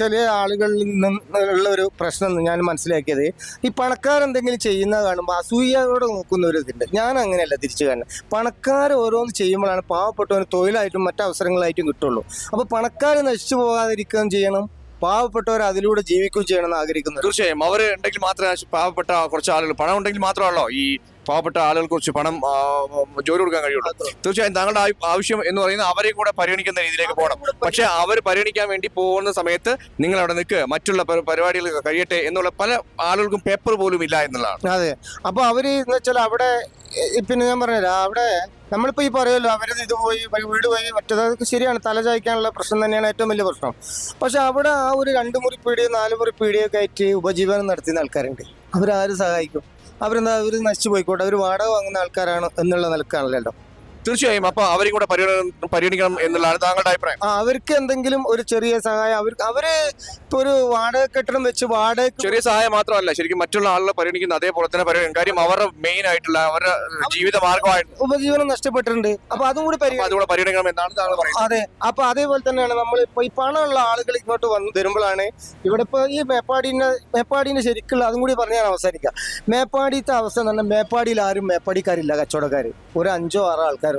ചില ആളുകളിൽ നിന്നുള്ള ഒരു പ്രശ്നം ഞാൻ മനസ്സിലാക്കിയത്, ഈ പണക്കാരെന്തെങ്കിലും ചെയ്യുന്നത് കാണുമ്പോൾ അസൂയയോടെ നോക്കുന്ന ഒരു ഇതുണ്ട്. ഞാൻ അങ്ങനെയല്ല തിരിച്ചു കാണുന്നത്. പണക്കാർ ഓരോന്ന് ചെയ്യുമ്പോഴാണ് പാവപ്പെട്ടവന് തൊഴിലായിട്ടും മറ്റവസരങ്ങളായിട്ടും കിട്ടുള്ളൂ. അപ്പോൾ പണക്കാർ നശിച്ചു പോകാതിരിക്കുകയും ചെയ്യണം, പാവപ്പെട്ടവർ അതിലൂടെ ജീവിക്കുകയും ചെയ്യണമെന്ന് ആഗ്രഹിക്കുന്നു. തീർച്ചയായും അവർ ഉണ്ടെങ്കിൽ മാത്രമേ പാവപ്പെട്ട കുറച്ച് ആളുകൾ, പണം ഉണ്ടെങ്കിൽ മാത്രമാണല്ലോ ഈ പാവപ്പെട്ട ആളുകൾക്ക് കുറച്ച് പണം ജോലി കൊടുക്കാൻ കഴിയുള്ളൂ. തീർച്ചയായും താങ്കളുടെ ആവശ്യം എന്ന് പറയുന്നത് അവരെ കൂടെ പരിഗണിക്കുന്ന രീതിയിലേക്ക് പോകണം. പക്ഷെ അവർ പരിഗണിക്കാൻ വേണ്ടി പോകുന്ന സമയത്ത് നിങ്ങൾ അവിടെ നിൽക്കുക, മറ്റുള്ള പരിപാടികൾ കഴിയട്ടെ എന്നുള്ള പല ആളുകൾക്കും പേപ്പർ പോലും ഇല്ല എന്നുള്ളതാണ്. അതെ. അപ്പോൾ അവർ എന്ന് വെച്ചാൽ അവിടെ പിന്നെ ഞാൻ പറഞ്ഞില്ല, അവിടെ നമ്മളിപ്പോൾ ഈ പറയുമല്ലോ അവരത് ഇത് പോയി വീട് പോയി മറ്റേതൊക്കെ ശരിയാണ്, തല ചായ്ക്കാനുള്ള പ്രശ്നം തന്നെയാണ് ഏറ്റവും വലിയ പ്രശ്നം. പക്ഷെ അവിടെ ആ ഒരു 2 മുറി പീടിയോ 4 മുറി പീടിയൊക്കെ ആയിട്ട് ഉപജീവനം നടത്തുന്ന ആൾക്കാരുണ്ട്. അവരാരും സഹായിക്കും? അവർ നശിച്ചു പോയിക്കോട്ടെ, അവർ വാടക വാങ്ങുന്ന ആൾക്കാരാണ് എന്നുള്ള നിലക്കാണല്ലോ. തീർച്ചയായും. അപ്പൊ അവരെ കൂടെ പരിഗണിക്കണം എന്നുള്ളതാണ് താങ്കളുടെ അഭിപ്രായം. അവർക്ക് എന്തെങ്കിലും ഒരു ചെറിയ സഹായം, അവര് ഇപ്പൊ ഒരു വാടക കെട്ടിടം വെച്ച് വാടക, ചെറിയ സഹായം മാത്രമല്ല, ശരിക്കും മറ്റുള്ള ആളുകളെ പരിഗണിക്കുന്ന അതേപോലെ തന്നെ പരിഗണിക്കും. കാര്യം അവരുടെ മെയിൻ ആയിട്ടുള്ള അവരുടെ ജീവിത മാർഗമായിട്ട് ഉപജീവനം നഷ്ടപ്പെട്ടിട്ടുണ്ട്. അപ്പൊ അതും കൂടി അതുകൂടെ പരിഗണിക്കണം എന്നാണ് താങ്കൾ പറയുന്നത്. അതെ. അപ്പൊ അതേപോലെ തന്നെയാണ് നമ്മളിപ്പോ ഈ പണമുള്ള ആളുകൾ ഇങ്ങോട്ട് വരുമ്പോഴാണ് ഇവിടെ ഇപ്പൊ ഈ മേപ്പാടിന്റെ ശരിക്കുള്ള അതും കൂടി പറഞ്ഞ് ഞാൻ അവസാനിക്കാം. മേപ്പാടിത്തെ അവസ്ഥ എന്ന് പറഞ്ഞാൽ മേപ്പാടിയിൽ ആരും മേപ്പാടിക്കാരില്ല, കച്ചവടക്കാർ ഒരു 5-6 ആൾക്കാരുണ്ട്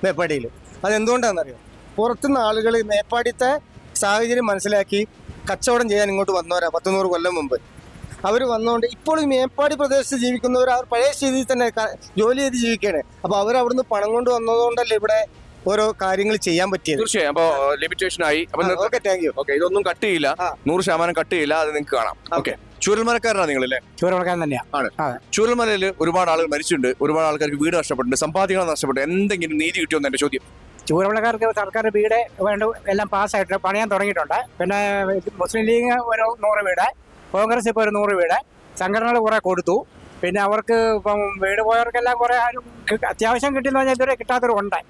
മേപ്പാടിയിൽ. അതെന്തുകൊണ്ടാണെന്നറിയോ? പുറത്തുനിന്ന് ആളുകൾ മേപ്പാടിത്തെ സാഹചര്യം മനസ്സിലാക്കി കച്ചവടം ചെയ്യാൻ ഇങ്ങോട്ട് വന്നവരാ 10-100 കൊല്ലം മുമ്പ്. അവർ വന്നുകൊണ്ട് ഇപ്പോൾ ഈ മേപ്പാടി പ്രദേശത്ത് ജീവിക്കുന്നവർ അവർ പഴയ സ്ഥിതിയിൽ തന്നെ ജോലി ചെയ്ത് ജീവിക്കുകയാണ്. അപ്പോൾ അവർ അവിടുന്ന് പണം കൊണ്ട് വന്നതുകൊണ്ടല്ലേ ഇവിടെ ഓരോ കാര്യങ്ങൾ ചെയ്യാൻ പറ്റിയത്. തീർച്ചയായും. അപ്പോൾ ലിമിറ്റേഷൻ ആയി. Okay, thank you. ഓക്കെ, ഇതൊന്നും കട്ട് ചെയ്യില്ല, 100% കട്ട് ചെയ്യില്ല, അത് നിങ്ങൾക്ക് കാണാം. ഓക്കെ, ചൂരൽമലക്കാരനാണ് നിങ്ങളല്ലേ? ചൂരൽമലക്കാരൻ തന്നെയാണ്. ആണ്. ചൂരൽമലയിൽ ഒരുപാട് ആളുകൾ മരിച്ചിട്ടുണ്ട്, ഒരുപാട് ആൾക്കാർക്ക് വീട് നഷ്ടപ്പെട്ടിട്ടുണ്ട്, സമ്പാദ്യങ്ങൾ നഷ്ടപ്പെട്ടു. എന്തെങ്കിലും നീതി കിട്ടിയോന്ന് എന്റെ ചോദ്യം. ചൂരൽമലക്കാർക്ക് സർക്കാർ വീട് വേണ്ട എല്ലാം പാസ്സായിട്ട് പണിയാൻ തുടങ്ങിയിട്ടുണ്ട്. പിന്നെ മുസ്ലിം ലീഗ് ഒരു 100 വീട്, കോൺഗ്രസ് ഇപ്പോൾ ഒരു 100 വീട്, സംഘടനകൾ കുറെ കൊടുത്തു. പിന്നെ അവർക്ക് ഇപ്പം വീട് പോയവർക്കെല്ലാം കുറെ ആരും അത്യാവശ്യം കിട്ടിയെന്ന് പറഞ്ഞാൽ ഇതുവരെ കിട്ടാത്തവരുണ്ട്.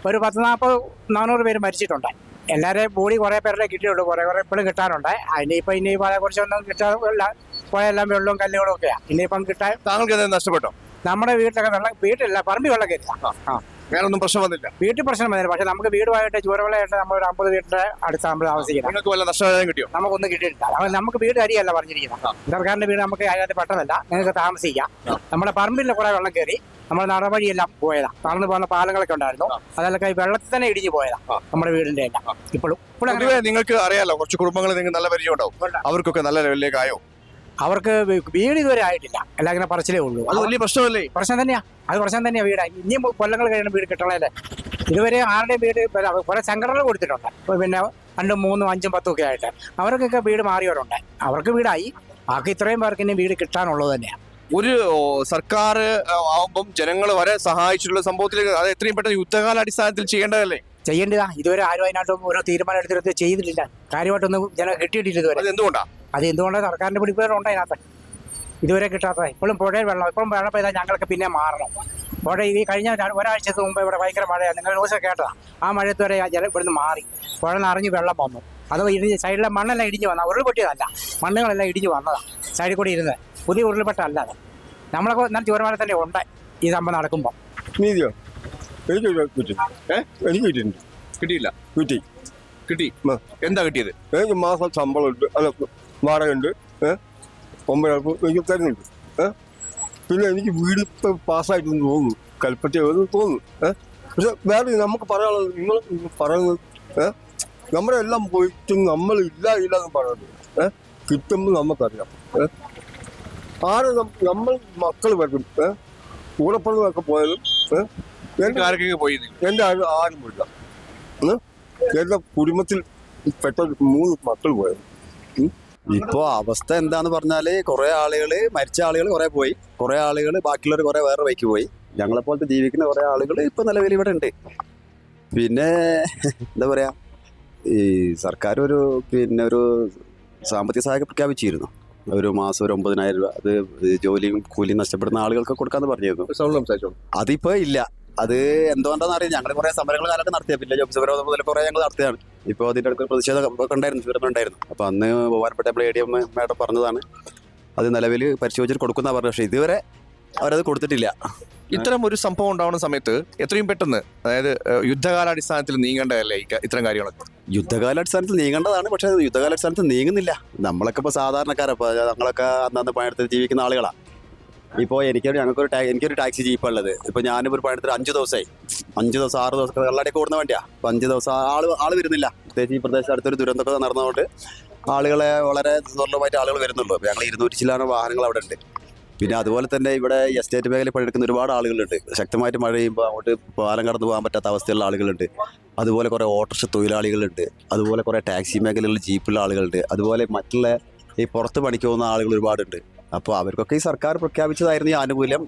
ഒരു 400 പേര് മരിച്ചിട്ടുണ്ട്. എല്ലാവരെയും ബോഡി കുറേ പേരുടെ കിട്ടിയുള്ളൂ, കുറേ ഇപ്പോഴും കിട്ടാനുണ്ട്. ഇനിയിപ്പോൾ അതേക്കുറിച്ചൊന്നും കിട്ടാറില്ല. പോയെല്ലാം വെള്ളവും കല്ലുകളും ഒക്കെയാണ്. ഇനിയിപ്പം കിട്ടാൻ താങ്കൾക്ക് എന്തെങ്കിലും നഷ്ടപ്പെട്ടോ? നമ്മുടെ വീട്ടിലൊക്കെ വീട്ടിലില്ല, പറമ്പി വെള്ളം കയറില്ല. വേറെ ഒന്നും പ്രശ്നം വന്നില്ല? വീട്ടിൽ പ്രശ്നം വന്നില്ല. പക്ഷെ നമുക്ക് വീടുമായിട്ട് ചൂരവെള്ളമായിട്ട് നമ്മൾ ഒരു 50 വീട്ടിന്റെ അടുത്ത് നമ്മൾ താമസിക്കുന്നത്. നിങ്ങൾക്ക് വല്ല നഷ്ടം കിട്ടിയോ? നമുക്കൊന്നും കിട്ടിയിട്ടില്ല. നമുക്ക് വീട് അരിയല്ല പറഞ്ഞിരിക്കുന്നത്. സർക്കാരിന്റെ വീട് നമുക്ക് അതിനകത്ത് പെട്ടതല്ല, നിങ്ങൾക്ക് താമസിക്കാം. നമ്മുടെ പറമ്പിൽ കുറെ വെള്ളം കയറി, നമ്മുടെ നടവഴിയെല്ലാം പോയതാ. നടന്നു പോകുന്ന പാലങ്ങളൊക്കെ ഉണ്ടായിരുന്നു, അതെല്ലാം വെള്ളത്തിൽ തന്നെ ഇടിഞ്ഞു പോയതാ നമ്മുടെ വീടിന്റെ എല്ലാം. ഇപ്പോഴും നിങ്ങൾക്ക് അറിയാലോ, കുറച്ച് കുടുംബങ്ങൾ നിങ്ങൾക്ക് നല്ല പരിചയം ഉണ്ടാവും, അവർക്കൊക്കെ നല്ല ലെവലിലേക്ക് ആയോ? അവർക്ക് വീട് ഇതുവരെ ആയിട്ടില്ല, എല്ലാം ഇങ്ങനെ പറച്ചിലേ ഉള്ളൂ. അത് വലിയ പ്രശ്നമല്ലേ? പ്രശ്നം തന്നെയാ, അത് പ്രശ്നം തന്നെയാ. വീടായി ഇനിയും കൊല്ലങ്ങൾ കഴിയണം വീട് കിട്ടണല്ലേ. ഇതുവരെ ആരുടെയും വീട് കുറെ സംഘടനകൾ കൊടുത്തിട്ടുണ്ട്. പിന്നെ 2, 3, 5, 10 ഒക്കെ ആയിട്ട് അവർക്കൊക്കെ വീട് മാറിയവരുണ്ട്. അവർക്ക് വീടായി. ബാക്കി ഇത്രയും പേർക്ക് ഇനി വീട് കിട്ടാനുള്ളത് തന്നെയാണ്. ഒരു സർക്കാർ ആവുമ്പം ജനങ്ങൾ വരെ സഹായിച്ചിട്ടുള്ള സംഭവത്തിലേക്ക് അത് എത്രയും പെട്ടെന്ന് യുദ്ധകാലാടിസ്ഥാനത്തിൽ ചെയ്യേണ്ടതല്ലേ? ചെയ്യേണ്ടതാ. ഇതുവരെ ആരും അതിനകത്തും ഓരോ തീരുമാനം എടുത്തിട്ട് ചെയ്തിട്ടില്ല. കാര്യമായിട്ടൊന്നും ജനം കിട്ടിയിട്ടില്ല ഇതുവരെ. അത് എന്തുകൊണ്ടാണ്? സർക്കാരിന്റെ പിടിപ്പേരുണ്ട് അതിനകത്ത്. ഇതുവരെ കിട്ടാത്തത്. ഇപ്പോഴും പുഴയിൽ വെള്ളം, ഇപ്പോഴും വെള്ളം പെയ്താൽ ഞങ്ങൾക്ക് പിന്നെ മാറണം. പുഴ ഈ കഴിഞ്ഞ ഒരാഴ്ചക്ക് മുമ്പ് ഇവിടെ ഭയങ്കര മഴയാണ്, നിങ്ങൾ ന്യൂസ് കേട്ടതാ. ആ മഴയത്ത് വരെ ജലം ഇവിടുന്ന് മാറി, പുഴ നിറഞ്ഞ് വെള്ളം വന്നു. അത് സൈഡിലെ മണ്ണെല്ലാം ഇടിഞ്ഞു വന്ന, ഉരുൾപൊട്ടിയതല്ല, മണ്ണുകളെല്ലാം ഇടിഞ്ഞു വന്നതാണ് സൈഡിൽ കൂടി ഇരുന്നത്. പുതിയ ഉരുൾപൊട്ടല്ല അത്. നമ്മളൊക്കെ നല്ല ചൂരമല തന്നെ ഉണ്ട് ഈ സംഭവം നടക്കുമ്പോൾ. നീതിയോ? എനിക്ക് കിട്ടിയിട്ടുണ്ട്. കിട്ടിയില്ല? കിട്ടി. എന്താ കിട്ടിയത്? എനിക്ക് മാസം ശമ്പളം ഉണ്ട്, അല്ല വാടക ഉണ്ട്, 9 എനിക്ക് തരുന്നുണ്ട്. പിന്നെ എനിക്ക് വീട് ഇപ്പം പാസ്സായിട്ടെന്ന് തോന്നുന്നു, കൽപ്പറ്റ തോന്നുന്നു. പക്ഷെ വേറെ നമുക്ക് പറയാനുള്ളത്, നിങ്ങൾ പറയുന്നത് നമ്മുടെ എല്ലാം പോയിട്ടും നമ്മൾ ഇല്ലാന്ന് പറയുന്നത് കിട്ടുമ്പോൾ നമുക്കറിയാം. നമ്മൾ മക്കൾ വരും, കൂടപ്പുറമൊക്കെ പോയാലും എൻ്റെ ആരും പോയില്ല. എന്റെ കുടുംബത്തിൽ പെട്ട 3 മക്കൾ പോയത്. ഇപ്പോൾ അവസ്ഥ എന്താന്ന് പറഞ്ഞാൽ കുറേ ആളുകൾ, മരിച്ച ആളുകൾ കുറേ പോയി, കുറേ ആളുകൾ ബാക്കിയുള്ളവർ കുറേ വേറെ വഴിക്ക് പോയി. ഞങ്ങളെപ്പോലത്തെ ജീവിക്കുന്ന കുറേ ആളുകൾ ഇപ്പോൾ നിലവിൽ ഇവിടെ ഉണ്ട്. പിന്നെ എന്താ പറയുക, ഈ സർക്കാർ ഒരു സാമ്പത്തിക സഹായം പ്രഖ്യാപിച്ചിരുന്നു. ഒരു മാസം ഒരു 9,000 രൂപ. അത് ജോലിയും കൂലിയും നഷ്ടപ്പെടുന്ന ആളുകൾക്ക് കൊടുക്കാന്ന് പറഞ്ഞിരുന്നു. അതിപ്പോൾ ഇല്ല. അത് എന്തുകൊണ്ടാണെന്ന് അറിയാം. ഞങ്ങൾ കുറേ സമരങ്ങൾ കാലൊക്കെ നടത്തിയ, പിന്നെ ജോബ് വിരോധം മുതൽ കുറേ ഞങ്ങൾ നടത്തിയാണ്. ഇപ്പോൾ അതിൻ്റെ അടുത്ത് പ്രതിഷേധം ഉണ്ടായിരുന്നു, ചുരമുണ്ടായിരുന്നു. അപ്പോൾ അന്ന് ബഹുമാനപ്പെട്ട ADM മേഡം പറഞ്ഞതാണ് അത് നിലവിൽ പരിശോധിച്ചിട്ട് കൊടുക്കുന്ന പറഞ്ഞു. പക്ഷേ ഇതുവരെ അവരത് കൊടുത്തിട്ടില്ല. ഇത്തരം ഒരു സംഭവം ഉണ്ടാവുന്ന സമയത്ത് എത്രയും പെട്ടെന്ന്, അതായത് യുദ്ധകാലാടിസ്ഥാനത്തിൽ നീങ്ങേണ്ടതല്ലേ ഇത്തരം കാര്യങ്ങളൊക്കെ? യുദ്ധകാലാടിസ്ഥാനത്തിൽ നീങ്ങേണ്ടതാണ്, പക്ഷേ യുദ്ധകാലാടിസ്ഥാനത്തിൽ നീങ്ങുന്നില്ല. നമ്മളൊക്കെ ഇപ്പോൾ സാധാരണക്കാരപ്പോൾ ഞങ്ങളൊക്കെ അന്നന്ന് പണിയെടുത്ത് ജീവിക്കുന്ന ആളുകളാണ്. ഇപ്പോൾ എനിക്കൊരു ടാക്സി ജീപ്പാണ് ഉള്ളത്. ഇപ്പോൾ ഞാനിപ്പോൾ ഒരു പണിയെടുത്തിട്ട് 5 ദിവസമായി, 5 ദിവസം 6 ദിവസം വെള്ളാടിയൊക്കെ ഓടുന്ന വേണ്ടിയാ. അപ്പോൾ 5 ദിവസം ആൾ വരുന്നില്ല. പ്രത്യേകിച്ച് ഈ പ്രദേശത്ത് അടുത്തൊരു ദുരന്തമൊക്കെ നടന്നതുകൊണ്ട് ആളുകളെ വളരെ ദുർലഭമായിട്ട് ആളുകൾ വരുന്നുള്ളൂ. അപ്പോൾ ഞങ്ങൾ 200 ചില്ലാനം വാഹനങ്ങൾ അവിടെ ഉണ്ട്. പിന്നെ അതുപോലെ തന്നെ ഇവിടെ എസ്റ്റേറ്റ് മേഖലയിൽ പണിയെടുക്കുന്ന ഒരുപാട് ആളുകളുണ്ട്. ശക്തമായിട്ട് മഴ പെയ്യുമ്പോൾ അങ്ങോട്ട് പാലം കടന്നു പോകാൻ പറ്റാത്ത അവസ്ഥയുള്ള ആളുകളുണ്ട്. അതുപോലെ കുറേ ഓട്ടോറിക്ഷ തൊഴിലാളികളുണ്ട്. അതുപോലെ കുറേ ടാക്സി മേഖലകളിൽ ജീപ്പുള്ള ആളുകളുണ്ട്. അതുപോലെ മറ്റുള്ള ഈ പുറത്ത് പണിക്ക് പോകുന്ന ആളുകൾ ഒരുപാടുണ്ട്. അപ്പോൾ അവർക്കൊക്കെ ഈ സർക്കാർ പ്രഖ്യാപിച്ചതായിരുന്നു ഈ ആനുകൂല്യം.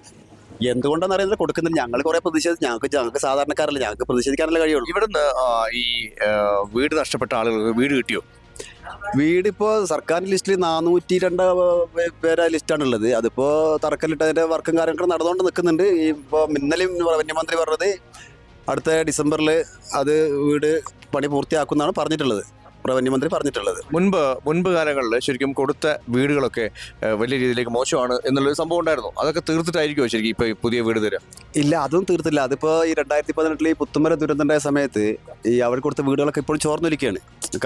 എന്തുകൊണ്ടാണെന്ന് അറിയുന്നത് കൊടുക്കുന്നത്. ഞങ്ങൾ കുറേ പ്രതിഷേധിച്ച് ഞങ്ങൾക്ക് സാധാരണക്കാരല്ല, ഞങ്ങൾക്ക് പ്രതിഷേധിക്കാനല്ലേ കഴിയുള്ളൂ. ഇവിടുന്ന് ഈ വീട് നഷ്ടപ്പെട്ട ആളുകൾക്ക് വീട് കിട്ടിയോ? വീടിപ്പോൾ സർക്കാർ ലിസ്റ്റിൽ 402 പേരെ ലിസ്റ്റാണുള്ളത്. അതിപ്പോൾ തറക്കല്ലിട്ടതിൻ്റെ വർക്കും കാര്യങ്ങളൊക്കെ നടന്നുകൊണ്ട് നിൽക്കുന്നുണ്ട്. ഇപ്പോൾ ഇന്നലെയും വന്യമന്ത്രി പറഞ്ഞത് അടുത്ത ഡിസംബറിൽ അത് വീട് പണി പൂർത്തിയാക്കുമെന്നാണ് പറഞ്ഞിട്ടുള്ളത്, വന്യമന്ത്രി പറഞ്ഞിട്ടുള്ളത്. മുൻപ് കാലങ്ങളിൽ ശരിക്കും കൊടുത്ത വീടുകളൊക്കെ വലിയ രീതിയിലേക്ക് മോശമാണ് എന്നുള്ളൊരു സംഭവം ഉണ്ടായിരുന്നു. അതൊക്കെ തീർത്തിട്ടായിരിക്കുമോ ശരിക്കും ഇപ്പോൾ പുതിയ വീട് തരാം? ഇല്ല, അതും തീർത്തില്ല. അതിപ്പോൾ ഈ 2018 ഈ പുത്തുമല ദുരന്തമുണ്ടായ സമയത്ത് ഈ അവർ കൊടുത്ത വീടുകളൊക്കെ ഇപ്പോൾ ചോർന്നൊലിക്കുകയാണ്.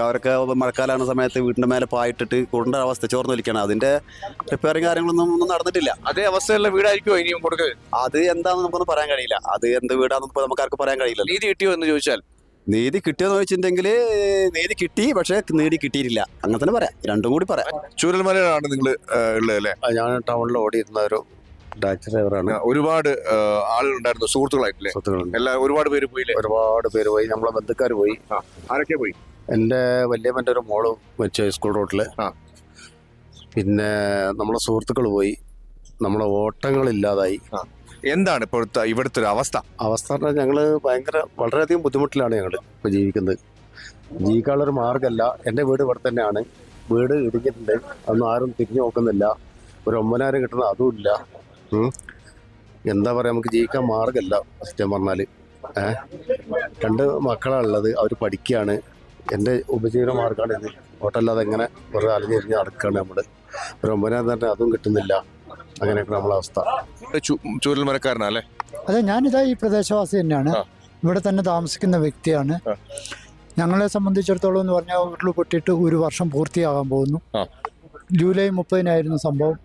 അവരൊക്കെ മഴക്കാലമാണ് സമയത്ത് വീടിൻ്റെ മേലെ പായിട്ടിട്ട് കൊണ്ട അവസ്ഥ ചോർന്നൊലിക്കുകയാണ്. അതിൻ്റെ റിപ്പയറിങ് കാര്യങ്ങളൊന്നും നടന്നിട്ടില്ല. അതേ അവസ്ഥയുള്ള വീടായിരിക്കുമോ ഇനിയും കൊടുക്കുന്നത്? അത് എന്താണെന്ന് നമുക്കൊന്നും പറയാൻ കഴിയില്ല. അത് എന്ത് വീടാണെന്ന് നമുക്ക് ആർക്കും പറയാൻ കഴിയില്ല. നീതി കിട്ടിയോ എന്ന് ചോദിച്ചാൽ, നീതി കിട്ടിയെന്ന് ചോദിച്ചിട്ടുണ്ടെങ്കിൽ നീതി കിട്ടി, പക്ഷേ നീതി കിട്ടിയിട്ടില്ല. അങ്ങനെ തന്നെ പറയാം, രണ്ടും കൂടി പറയാം. ചൂരൽമലയിലാണ് നിങ്ങൾ ഉള്ളത് അല്ലേ? ഞാൻ ടൗണിൽ ഓടിയിരുന്ന ഒരു ടാക്സി ഡ്രൈവറാണ്. ഒരുപാട് ആളുകളുണ്ടായിരുന്നു, സുഹൃത്തുക്കളായിട്ടില്ലേ? ഒരുപാട് പേര് പോയില്ലേ? ഒരുപാട് പേര് പോയി, നമ്മളെ ബന്ധുക്കാർ പോയി. ആരൊക്കെ പോയി? എൻ്റെ വല്യമ്മൻ്റെ ഒരു മോള് വെച്ച് സ്കൂൾ റോട്ടിൽ. പിന്നെ നമ്മളെ സുഹൃത്തുക്കൾ പോയി. നമ്മളെ ഓട്ടങ്ങളില്ലാതായി. എന്താണ് ഇവിടുത്തെ ഒരു അവസ്ഥ? പറഞ്ഞാൽ ഞങ്ങൾ വളരെയധികം ബുദ്ധിമുട്ടിലാണ് ഞങ്ങൾ ഇപ്പോൾ ജീവിക്കുന്നത്. ജീവിക്കാനുള്ളൊരു മാർഗ്ഗമല്ല. എൻ്റെ വീട് ഇവിടെ തന്നെയാണ്. വീട് ഇടിഞ്ഞിട്ടുണ്ട്, അതൊന്നും ആരും തിരിഞ്ഞു നോക്കുന്നില്ല. ഒരു 9,000 കിട്ടുന്ന അതും ഇല്ല. എന്താ പറയുക, നമുക്ക് ജീവിക്കാൻ മാർഗ്ഗമല്ല സത്യം പറഞ്ഞാൽ. 2 മക്കളാണുള്ളത്, അവർ പഠിക്കുകയാണ്. എൻ്റെ ഉപജീവന മാർഗ്ഗമാണ് ഇത്. ഓട്ടല്ലാതെ എങ്ങനെ വെറുതെ അലഞ്ഞിരിഞ്ഞ് നടക്കുകയാണ് നമ്മൾ. ഒരു 9,000 തന്നെ അതും കിട്ടുന്നില്ല. അങ്ങനെയൊക്കെ നമ്മളെ അവസ്ഥ. ചൂരൽമലക്കാരനല്ലേ? അതെ, ഞാനിതാ ഈ പ്രദേശവാസി തന്നെയാണ്. ഇവിടെ തന്നെ താമസിക്കുന്ന വ്യക്തിയാണ്. ഞങ്ങളെ സംബന്ധിച്ചിടത്തോളം എന്ന് പറഞ്ഞാൽ ഉരുൾ പൊട്ടിയിട്ട് 1 വർഷം പൂർത്തിയാകാൻ പോകുന്നു. ജൂലൈ 30-നായിരുന്നു സംഭവം.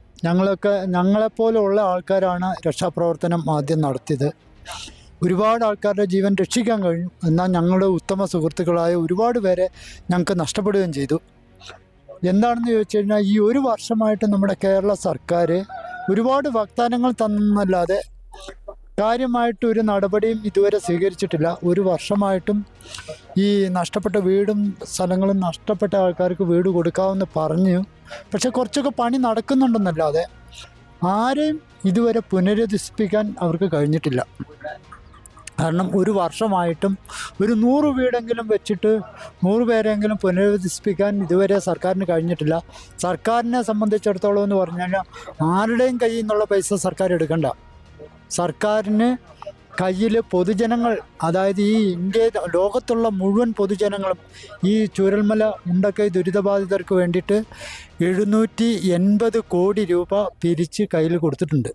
ഞങ്ങളെപ്പോലെ ഉള്ള ആൾക്കാരാണ് രക്ഷാപ്രവർത്തനം ആദ്യം നടത്തിയത്. ഒരുപാട് ആൾക്കാരുടെ ജീവൻ രക്ഷിക്കാൻ കഴിഞ്ഞു. എന്നാൽ ഞങ്ങളുടെ ഉത്തമ സുഹൃത്തുക്കളായ ഒരുപാട് പേരെ ഞങ്ങൾക്ക് നഷ്ടപ്പെടുകയും ചെയ്തു. എന്താണെന്ന് ചോദിച്ചു കഴിഞ്ഞാൽ, ഈ 1 വർഷമായിട്ട് നമ്മുടെ കേരള സർക്കാർ ഒരുപാട് വാഗ്ദാനങ്ങൾ തന്നല്ലാതെ കാര്യമായിട്ട് ഒരു നടപടിയും ഇതുവരെ സ്വീകരിച്ചിട്ടില്ല. 1 വർഷമായിട്ടും ഈ നഷ്ടപ്പെട്ട വീടും സ്ഥലങ്ങളും നഷ്ടപ്പെട്ട ആൾക്കാർക്ക് വീട് കൊടുക്കാമെന്ന് പറഞ്ഞു. പക്ഷെ കുറച്ചൊക്കെ പണി നടക്കുന്നുണ്ടെന്നല്ലാതെ ആരെയും ഇതുവരെ പുനരധിവസിപ്പിക്കാൻ അവർക്ക് കഴിഞ്ഞിട്ടില്ല. കാരണം 1 വർഷമായിട്ടും ഒരു 100 വീടെങ്കിലും വെച്ചിട്ട് 100 പേരെങ്കിലും പുനരധിവസിപ്പിക്കാൻ ഇതുവരെ സർക്കാരിന് കഴിഞ്ഞിട്ടില്ല. സർക്കാരിനെ സംബന്ധിച്ചിടത്തോളം എന്ന് പറഞ്ഞു കഴിഞ്ഞാൽ ആരുടെയും കയ്യിൽ നിന്നുള്ള പൈസ സർക്കാർ എടുക്കണ്ട. സർക്കാരിന് കയ്യിൽ പൊതുജനങ്ങൾ, അതായത് ഈ ലോകത്തുള്ള മുഴുവൻ പൊതുജനങ്ങളും ഈ ചൂരൽമല മുണ്ടക്കൈ ദുരിതബാധിതർക്ക് വേണ്ടിയിട്ട് 780 കോടി രൂപ പിരിച്ച് കയ്യിൽ കൊടുത്തിട്ടുണ്ട്.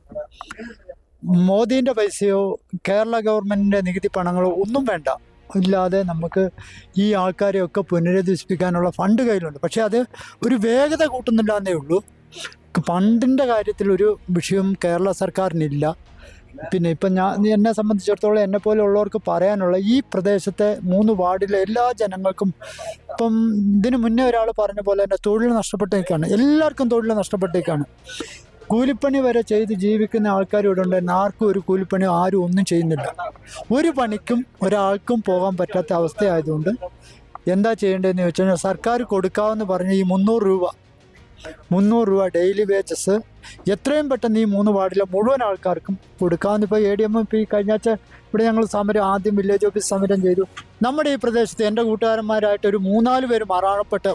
മോദീൻ്റെ പൈസയോ കേരള ഗവൺമെൻറ്റിൻ്റെ നികുതി പണങ്ങളോ ഒന്നും വേണ്ട ഇല്ലാതെ നമുക്ക് ഈ ആൾക്കാരെയൊക്കെ പുനരധിവസിപ്പിക്കാനുള്ള ഫണ്ട് കയ്യിലുണ്ട്. പക്ഷേ അത് ഒരു വേഗത കൂട്ടുന്നില്ല എന്നേ ഉള്ളൂ. ഫണ്ടിൻ്റെ കാര്യത്തിൽ ഒരു വിഷയം കേരള സർക്കാരിനില്ല. പിന്നെ ഇപ്പം എന്നെ സംബന്ധിച്ചിടത്തോളം എന്നെപ്പോലെ ഉള്ളവർക്ക് പറയാനുള്ള, ഈ പ്രദേശത്തെ 3 വാർഡിലെ എല്ലാ ജനങ്ങൾക്കും ഇപ്പം ഇതിനു മുന്നേ ഒരാൾ പറഞ്ഞ പോലെ തന്നെ തൊഴിൽ നഷ്ടപ്പെട്ടേക്കാണ്. എല്ലാവർക്കും തൊഴിൽ നഷ്ടപ്പെട്ടേക്കാണ്. കൂലിപ്പണി വരെ ചെയ്ത് ജീവിക്കുന്ന ആൾക്കാർ ഇവിടെ ഉണ്ടായിരുന്നു. ആർക്കും ഒരു കൂലിപ്പണി ആരും ഒന്നും ചെയ്യുന്നില്ല. ഒരു പണിക്കും ഒരാൾക്കും പോകാൻ പറ്റാത്ത അവസ്ഥയായതുകൊണ്ട് എന്താ ചെയ്യേണ്ടതെന്ന് ചോദിച്ചു കഴിഞ്ഞാൽ, സർക്കാർ കൊടുക്കാമെന്ന് പറഞ്ഞ ഈ 300 രൂപ ഡെയിലി വേജസ് എത്രയും പെട്ടെന്ന് ഈ 3 വാർഡിലെ മുഴുവൻ ആൾക്കാർക്കും കൊടുക്കാമെന്ന്. ഇപ്പോൾ ADM ഈ കഴിഞ്ഞാഴ്ച ഇവിടെ ഞങ്ങൾ ആദ്യം വില്ലേജ് ഓഫീസ് സമരം ചെയ്തു. നമ്മുടെ ഈ പ്രദേശത്ത് എൻ്റെ കൂട്ടുകാരന്മാരായിട്ട് ഒരു 3-4 പേര് മരണപ്പെട്ട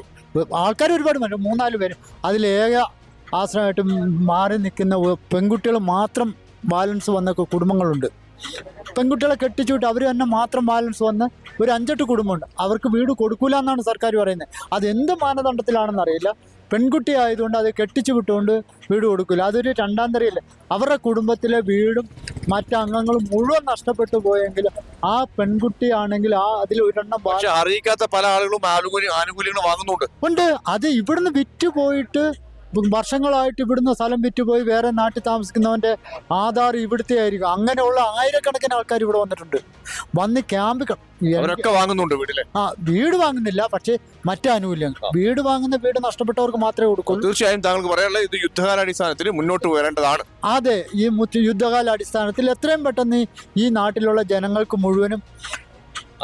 ആൾക്കാർ ഒരുപാട് 3-4 പേര്. അതിലേക ആശ്രയമായിട്ട് മാറി നിൽക്കുന്ന പെൺകുട്ടികൾ മാത്രം ബാലൻസ് വന്ന കുടുംബങ്ങളുണ്ട്. പെൺകുട്ടികളെ കെട്ടിച്ചുവിട്ട് അവർ തന്നെ മാത്രം ബാലൻസ് വന്ന് ഒരു 5-8 കുടുംബമുണ്ട്. അവർക്ക് വീട് കൊടുക്കില്ല എന്നാണ് സർക്കാർ പറയുന്നത്. അതെന്ത് മാനദണ്ഡത്തിലാണെന്ന് അറിയില്ല. പെൺകുട്ടി ആയതുകൊണ്ട് അത് കെട്ടിച്ചു വിട്ടുകൊണ്ട് വീട് കൊടുക്കില്ല. അതൊരു രണ്ടാം തരയല്ലേ. അവരുടെ കുടുംബത്തിലെ വീടും മറ്റംഗങ്ങളും മുഴുവൻ നഷ്ടപ്പെട്ടു പോയെങ്കിൽ ആ പെൺകുട്ടിയാണെങ്കിൽ അതിൽ ഒരെണ്ണം പക്ഷെ അറിയിക്കാത്ത പല ആളുകളും ആനുകൂല്യങ്ങൾ വാങ്ങുന്നുണ്ട്. ഉണ്ട്. അത് ഇവിടുന്ന് വിറ്റ് പോയിട്ട് വർഷങ്ങളായിട്ട് ഇവിടുന്ന് സ്ഥലം വിറ്റുപോയി വേറെ നാട്ടിൽ താമസിക്കുന്നവൻ്റെ ആധാർ ഇവിടുത്തെ ആയിരിക്കും. അങ്ങനെയുള്ള ആയിരക്കണക്കിന് ആൾക്കാർ ഇവിടെ വന്നിട്ടുണ്ട്. വന്ന് ക്യാമ്പ് അവരൊക്കെ വാങ്ങുന്നുണ്ട് വീട്ടിലെ. വീട് വാങ്ങുന്നില്ല, പക്ഷേ മറ്റു ആനുകൂല്യങ്ങൾ. വീട് നഷ്ടപ്പെട്ടവർക്ക് മാത്രമേ കൊടുക്കുള്ളൂ. തീർച്ചയായും താങ്കൾക്ക് പറയാനുള്ളത് ഇത് യുദ്ധകാലാടിസ്ഥാനത്തിൽ മുന്നോട്ട് വരേണ്ടതാണ്. അതെ, ഈ യുദ്ധകാലാടിസ്ഥാനത്തിൽ എത്രയും പെട്ടെന്ന് ഈ നാട്ടിലുള്ള ജനങ്ങൾക്ക് മുഴുവനും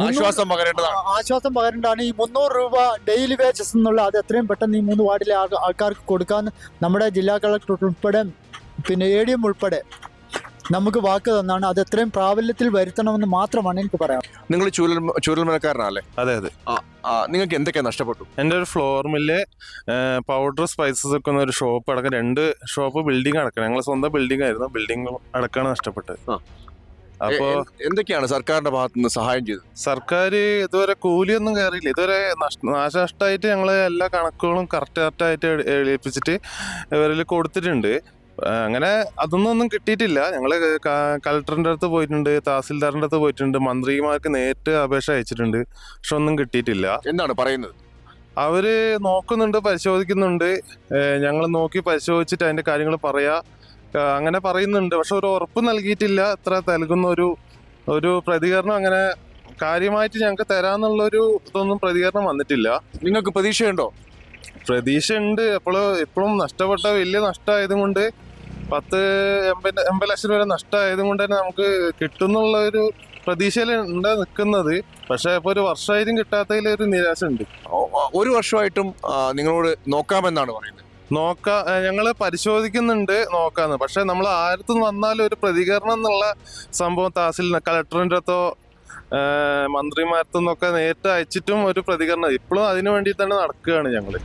ആശ്വാസം പകരേണ്ടതാണ്. ആശ്വാസം പകരേണ്ടതാണ്. ഈ 300 രൂപ ഡെയിലി വേജസ് എന്നുള്ള അത് എത്രയും പെട്ടെന്ന് ഈ 3 വാർഡിലെ ആൾക്കാർക്ക് കൊടുക്കാൻ നമ്മുടെ ജില്ലാ കളക്ടർ ഉൾപ്പെടെ പിന്നെ ADM ഉൾപ്പെടെ നമുക്ക് വാക്ക് തന്നാണ്. അത് എത്രയും പ്രാബല്യത്തിൽ വരുത്തണമെന്ന് മാത്രമാണ് എനിക്ക് പറയാം. നിങ്ങൾ ചൂരൽമലക്കാരനല്ലേ? അതെ അതെ. നിങ്ങൾക്ക് എന്തൊക്കെയാ നഷ്ടപ്പെട്ടു? എൻ്റെ ഒരു ഫ്ലോർ മില്ല്, പൗഡർ സ്പൈസസ് വെക്കുന്ന ഒരു ഷോപ്പ് അടക്കം 2 ഷോപ്പ് ബിൽഡിംഗ് അടക്കണം. ഞങ്ങൾ സ്വന്തം ബിൽഡിംഗ് ആയിരുന്നു. ബിൽഡിംഗ് അടക്കമാണ് നഷ്ടപ്പെട്ടത്. അപ്പോ എന്തൊക്കെയാണ് സർക്കാരിന്റെ ഭാഗത്തു നിന്ന് സഹായം ചെയ്തത്? സർക്കാർ ഇതുവരെ കൂലിയൊന്നും കയറിയില്ല. ഇതുവരെ നാശനഷ്ടമായിട്ട് ഞങ്ങൾ എല്ലാ കണക്കുകളും കറക്റ്റായിട്ട് എഴുതിപ്പിച്ചിട്ട് ഇവരിൽ കൊടുത്തിട്ടുണ്ട്. അങ്ങനെ അതൊന്നും കിട്ടിയിട്ടില്ല. ഞങ്ങൾ കളക്ടറിൻ്റെ അടുത്ത് പോയിട്ടുണ്ട്, തഹസിൽദാറിൻ്റെ അടുത്ത് പോയിട്ടുണ്ട്, മന്ത്രിമാർക്ക് നേരിട്ട് അപേക്ഷ അയച്ചിട്ടുണ്ട്. പക്ഷെ ഒന്നും കിട്ടിയിട്ടില്ല. എന്താണ് പറയുന്നത്? അവര് നോക്കുന്നുണ്ട്, പരിശോധിക്കുന്നുണ്ട്. ഞങ്ങൾ നോക്കി പരിശോധിച്ചിട്ട് അതിന്റെ കാര്യങ്ങൾ അങ്ങനെ പറയുന്നുണ്ട്. പക്ഷെ ഒരു ഉറപ്പ് നൽകിയിട്ടില്ല. ഇത്ര നൽകുന്ന ഒരു പ്രതികരണം അങ്ങനെ കാര്യമായിട്ട് ഞങ്ങൾക്ക് തരാന്നുള്ളൊരു ഇതൊന്നും പ്രതികരണം വന്നിട്ടില്ല. നിങ്ങൾക്ക് പ്രതീക്ഷയുണ്ടോ? പ്രതീക്ഷ ഉണ്ട്. ഇപ്പോഴും നഷ്ടപ്പെട്ട വലിയ നഷ്ടമായതും കൊണ്ട് 80 ലക്ഷം വരെ നഷ്ടമായതും കൊണ്ട് തന്നെ നമുക്ക് കിട്ടുന്നുള്ള ഒരു പ്രതീക്ഷയിലുണ്ട് നിൽക്കുന്നത്. പക്ഷെ ഇപ്പൊ ഒരു വർഷമായിട്ടും കിട്ടാത്തതിൽ ഒരു നിരാശ ഉണ്ട്. ഒരു വർഷമായിട്ടും നിങ്ങളോട് നോക്കാമെന്നാണ് പറയുന്നത്. ഞങ്ങൾ പരിശോധിക്കുന്നുണ്ട്, നോക്കാന്ന്. പക്ഷെ നമ്മൾ ആരത്തുനിന്ന് വന്നാലും ഒരു പ്രതികരണം എന്നുള്ള സംഭവം കളക്ടറിൻ്റെ അടുത്തോ മന്ത്രിമാരത്തുനിന്നൊക്കെ നേരിട്ട് അയച്ചിട്ടും ഒരു പ്രതികരണം ഇപ്പോഴും അതിനു വേണ്ടി തന്നെ നടക്കുകയാണ് ഞങ്ങൾ.